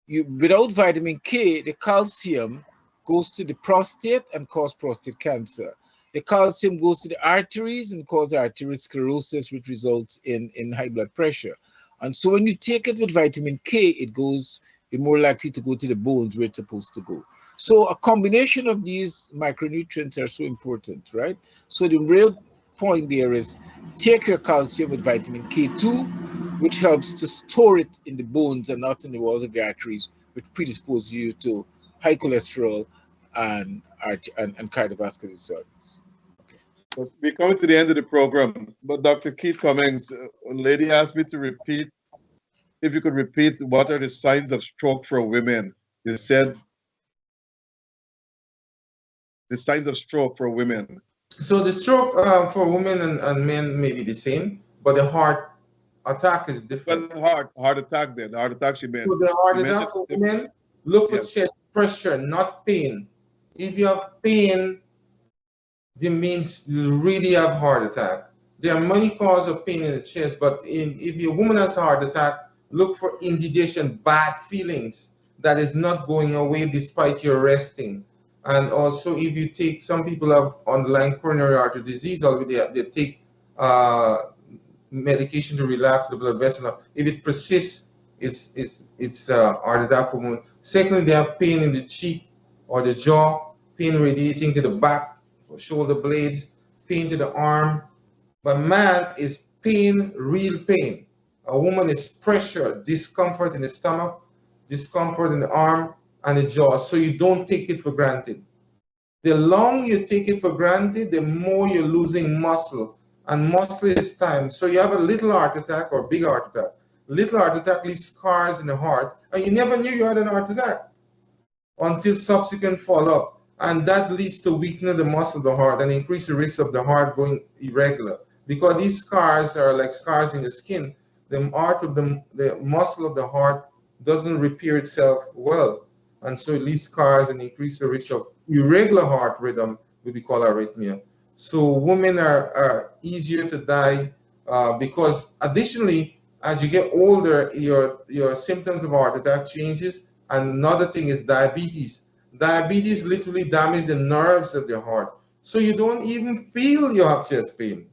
Without vitamin K, the calcium goes to the prostate and cause prostate cancer. The calcium goes to the arteries and cause arteriosclerosis, which results in high blood pressure. And so when you take it with vitamin K, it's more likely to go to the bones where it's supposed to go. So a combination of these micronutrients are so important, right? So the real point there is take your calcium with vitamin K2, which helps to store it in the bones and not in the walls of the arteries, which predisposes you to high cholesterol and cardiovascular disorders. So we're coming to the end of the program, but Dr. Keith Cummings, a lady asked me to repeat, if you could repeat, what are the signs of stroke for women? You said the signs of stroke for women. So the stroke for women and men may be the same, but the heart attack is different. Well, heart attack then. The heart attack she meant. So the heart attack for women, look for chest pressure, not pain. If you have pain, it means you really have heart attack. There are many causes of pain in the chest, but if your woman has a heart attack, look for indigestion, bad feelings that is not going away despite your resting. And also, if you take, some people have underlying coronary artery disease already, they take medication to relax the blood vessel. If it persists, it's heart attack for women. Secondly, they have pain in the cheek or the jaw, pain radiating to the back, or shoulder blades, pain to the arm. But man is pain, real pain. A woman is pressure, discomfort in the stomach, discomfort in the arm and the jaw. So you don't take it for granted. The longer you take it for granted, the more you're losing muscle. And muscle is time. So you have a little heart attack or big heart attack. Little heart attack leaves scars in the heart, and you never knew you had an heart attack until subsequent follow-up. And that leads to weakening the muscle of the heart and increase the risk of the heart going irregular. Because these scars are like scars in the skin. The muscle of the heart doesn't repair itself well. And so it leaves scars and increase the risk of irregular heart rhythm, which we call arrhythmia. So women are easier to die because additionally, as you get older, your symptoms of heart attack changes. And another thing is diabetes. Diabetes literally damages the nerves of the heart. So you don't even feel you have chest pain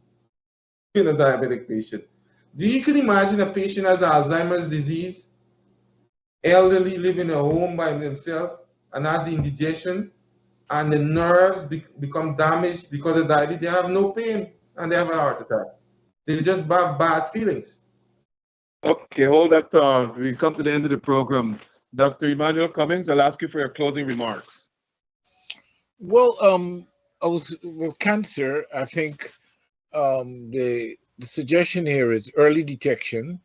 in a diabetic patient. Do you can imagine a patient has Alzheimer's disease, elderly, living in a home by themselves, and has indigestion, and the nerves become damaged because of diabetes? They have no pain, and they have a heart attack. They just have bad feelings. Okay, hold that thought. We come to the end of the program. Dr. Emmanuel Cummings, I'll ask you for your closing remarks. Well, with cancer, I think the suggestion here is early detection.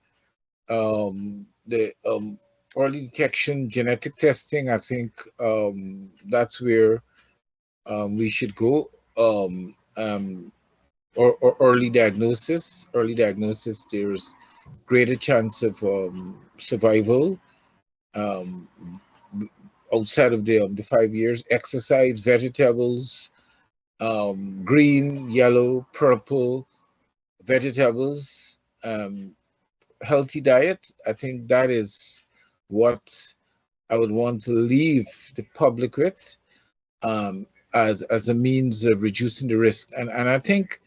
The early detection, genetic testing. I think that's where we should go. Or early diagnosis. Early diagnosis. There's greater chance of survival. Outside of the 5 years, exercise, vegetables, green, yellow, purple vegetables, healthy diet. I think that is what I would want to leave the public with as a means of reducing the risk. And I think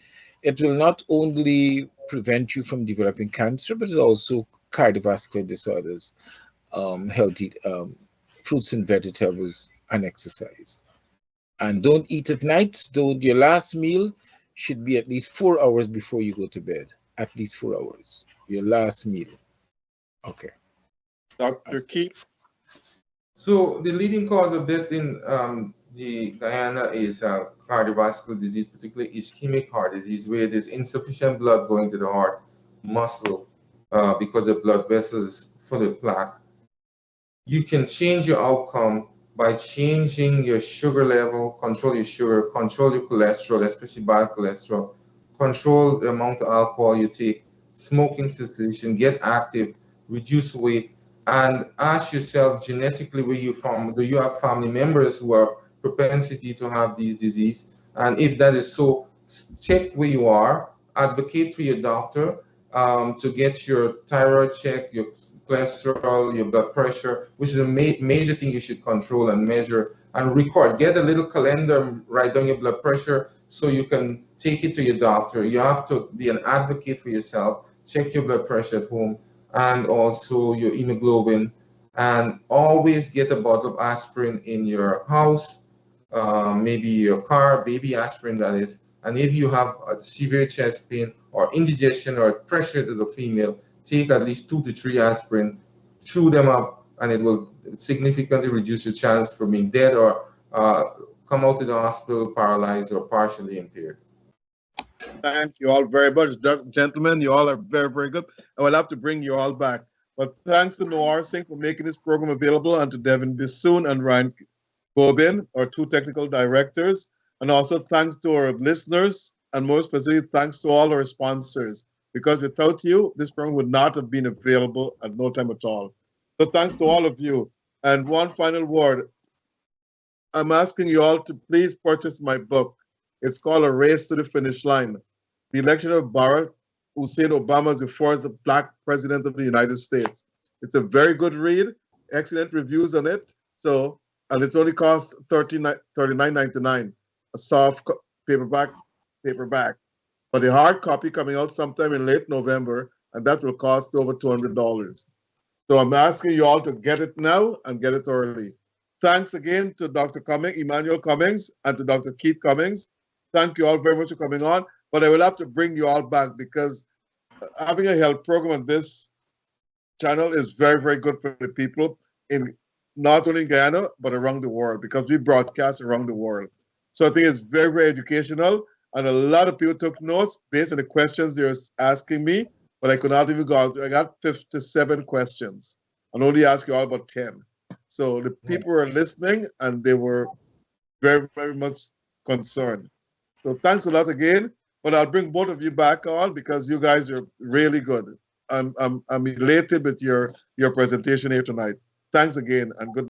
it will not only prevent you from developing cancer, but it also cardiovascular disorders, healthy fruits and vegetables, and exercise. And don't eat at night. Your last meal should be at least 4 hours before you go to bed. At least 4 hours. Your last meal. Okay. Dr. Keith? So the leading cause of death in the Guyana is cardiovascular disease, particularly ischemic heart disease, where there's insufficient blood going to the heart muscle because the blood vessels full of plaque. You can change your outcome by changing your sugar level, control your sugar, control your cholesterol, especially bad cholesterol, control the amount of alcohol you take, smoking cessation, get active, reduce weight, and ask yourself genetically where you're from. Do you have family members who are propensity to have these disease? And if that is so, check where you are, advocate to your doctor to get your thyroid check, your cholesterol, your blood pressure, which is a major thing you should control and measure and record. Get a little calendar, write down your blood pressure so you can take it to your doctor. You have to be an advocate for yourself. Check your blood pressure at home and also your hemoglobin. And always get a bottle of aspirin in your house, maybe your car, baby aspirin that is. And if you have a severe chest pain or indigestion or pressure as a female, take at least 2 to 3 aspirin, chew them up, and it will significantly reduce your chance for being dead or come out of the hospital paralyzed or partially impaired. Thank you all very much. Gentlemen, you all are very, very good. I will have to bring you all back. But thanks to Noir Singh for making this program available, and to Devin Bissoon and Ryan Bobin, our 2 technical directors. And also thanks to our listeners, and more specifically, thanks to all our sponsors. Because without you, this program would not have been available at no time at all. So thanks to all of you. And one final word. I'm asking you all to please purchase my book. It's called A Race to the Finish Line. The election of Barack Hussein Obama is the 4th Black president of the United States. It's a very good read, excellent reviews on it. So, and it's only cost $39.99, a soft paperback. But the hard copy coming out sometime in late November, and that will cost over $200. So I'm asking you all to get it now and get it early. Thanks again to Dr. Emmanuel Cummings, and to Dr. Keith Cummings. Thank you all very much for coming on. But I will have to bring you all back, because having a health program on this channel is very, very good for the people in not only in Guyana, but around the world, because we broadcast around the world. So I think it's very, very educational. And a lot of people took notes based on the questions they were asking me, but I could not even go out. I got 57 questions and only asked you all about 10. So the people were listening, and they were very, very much concerned. So thanks a lot again. But I'll bring both of you back on, because you guys are really good. I'm elated with your presentation here tonight. Thanks again, and good.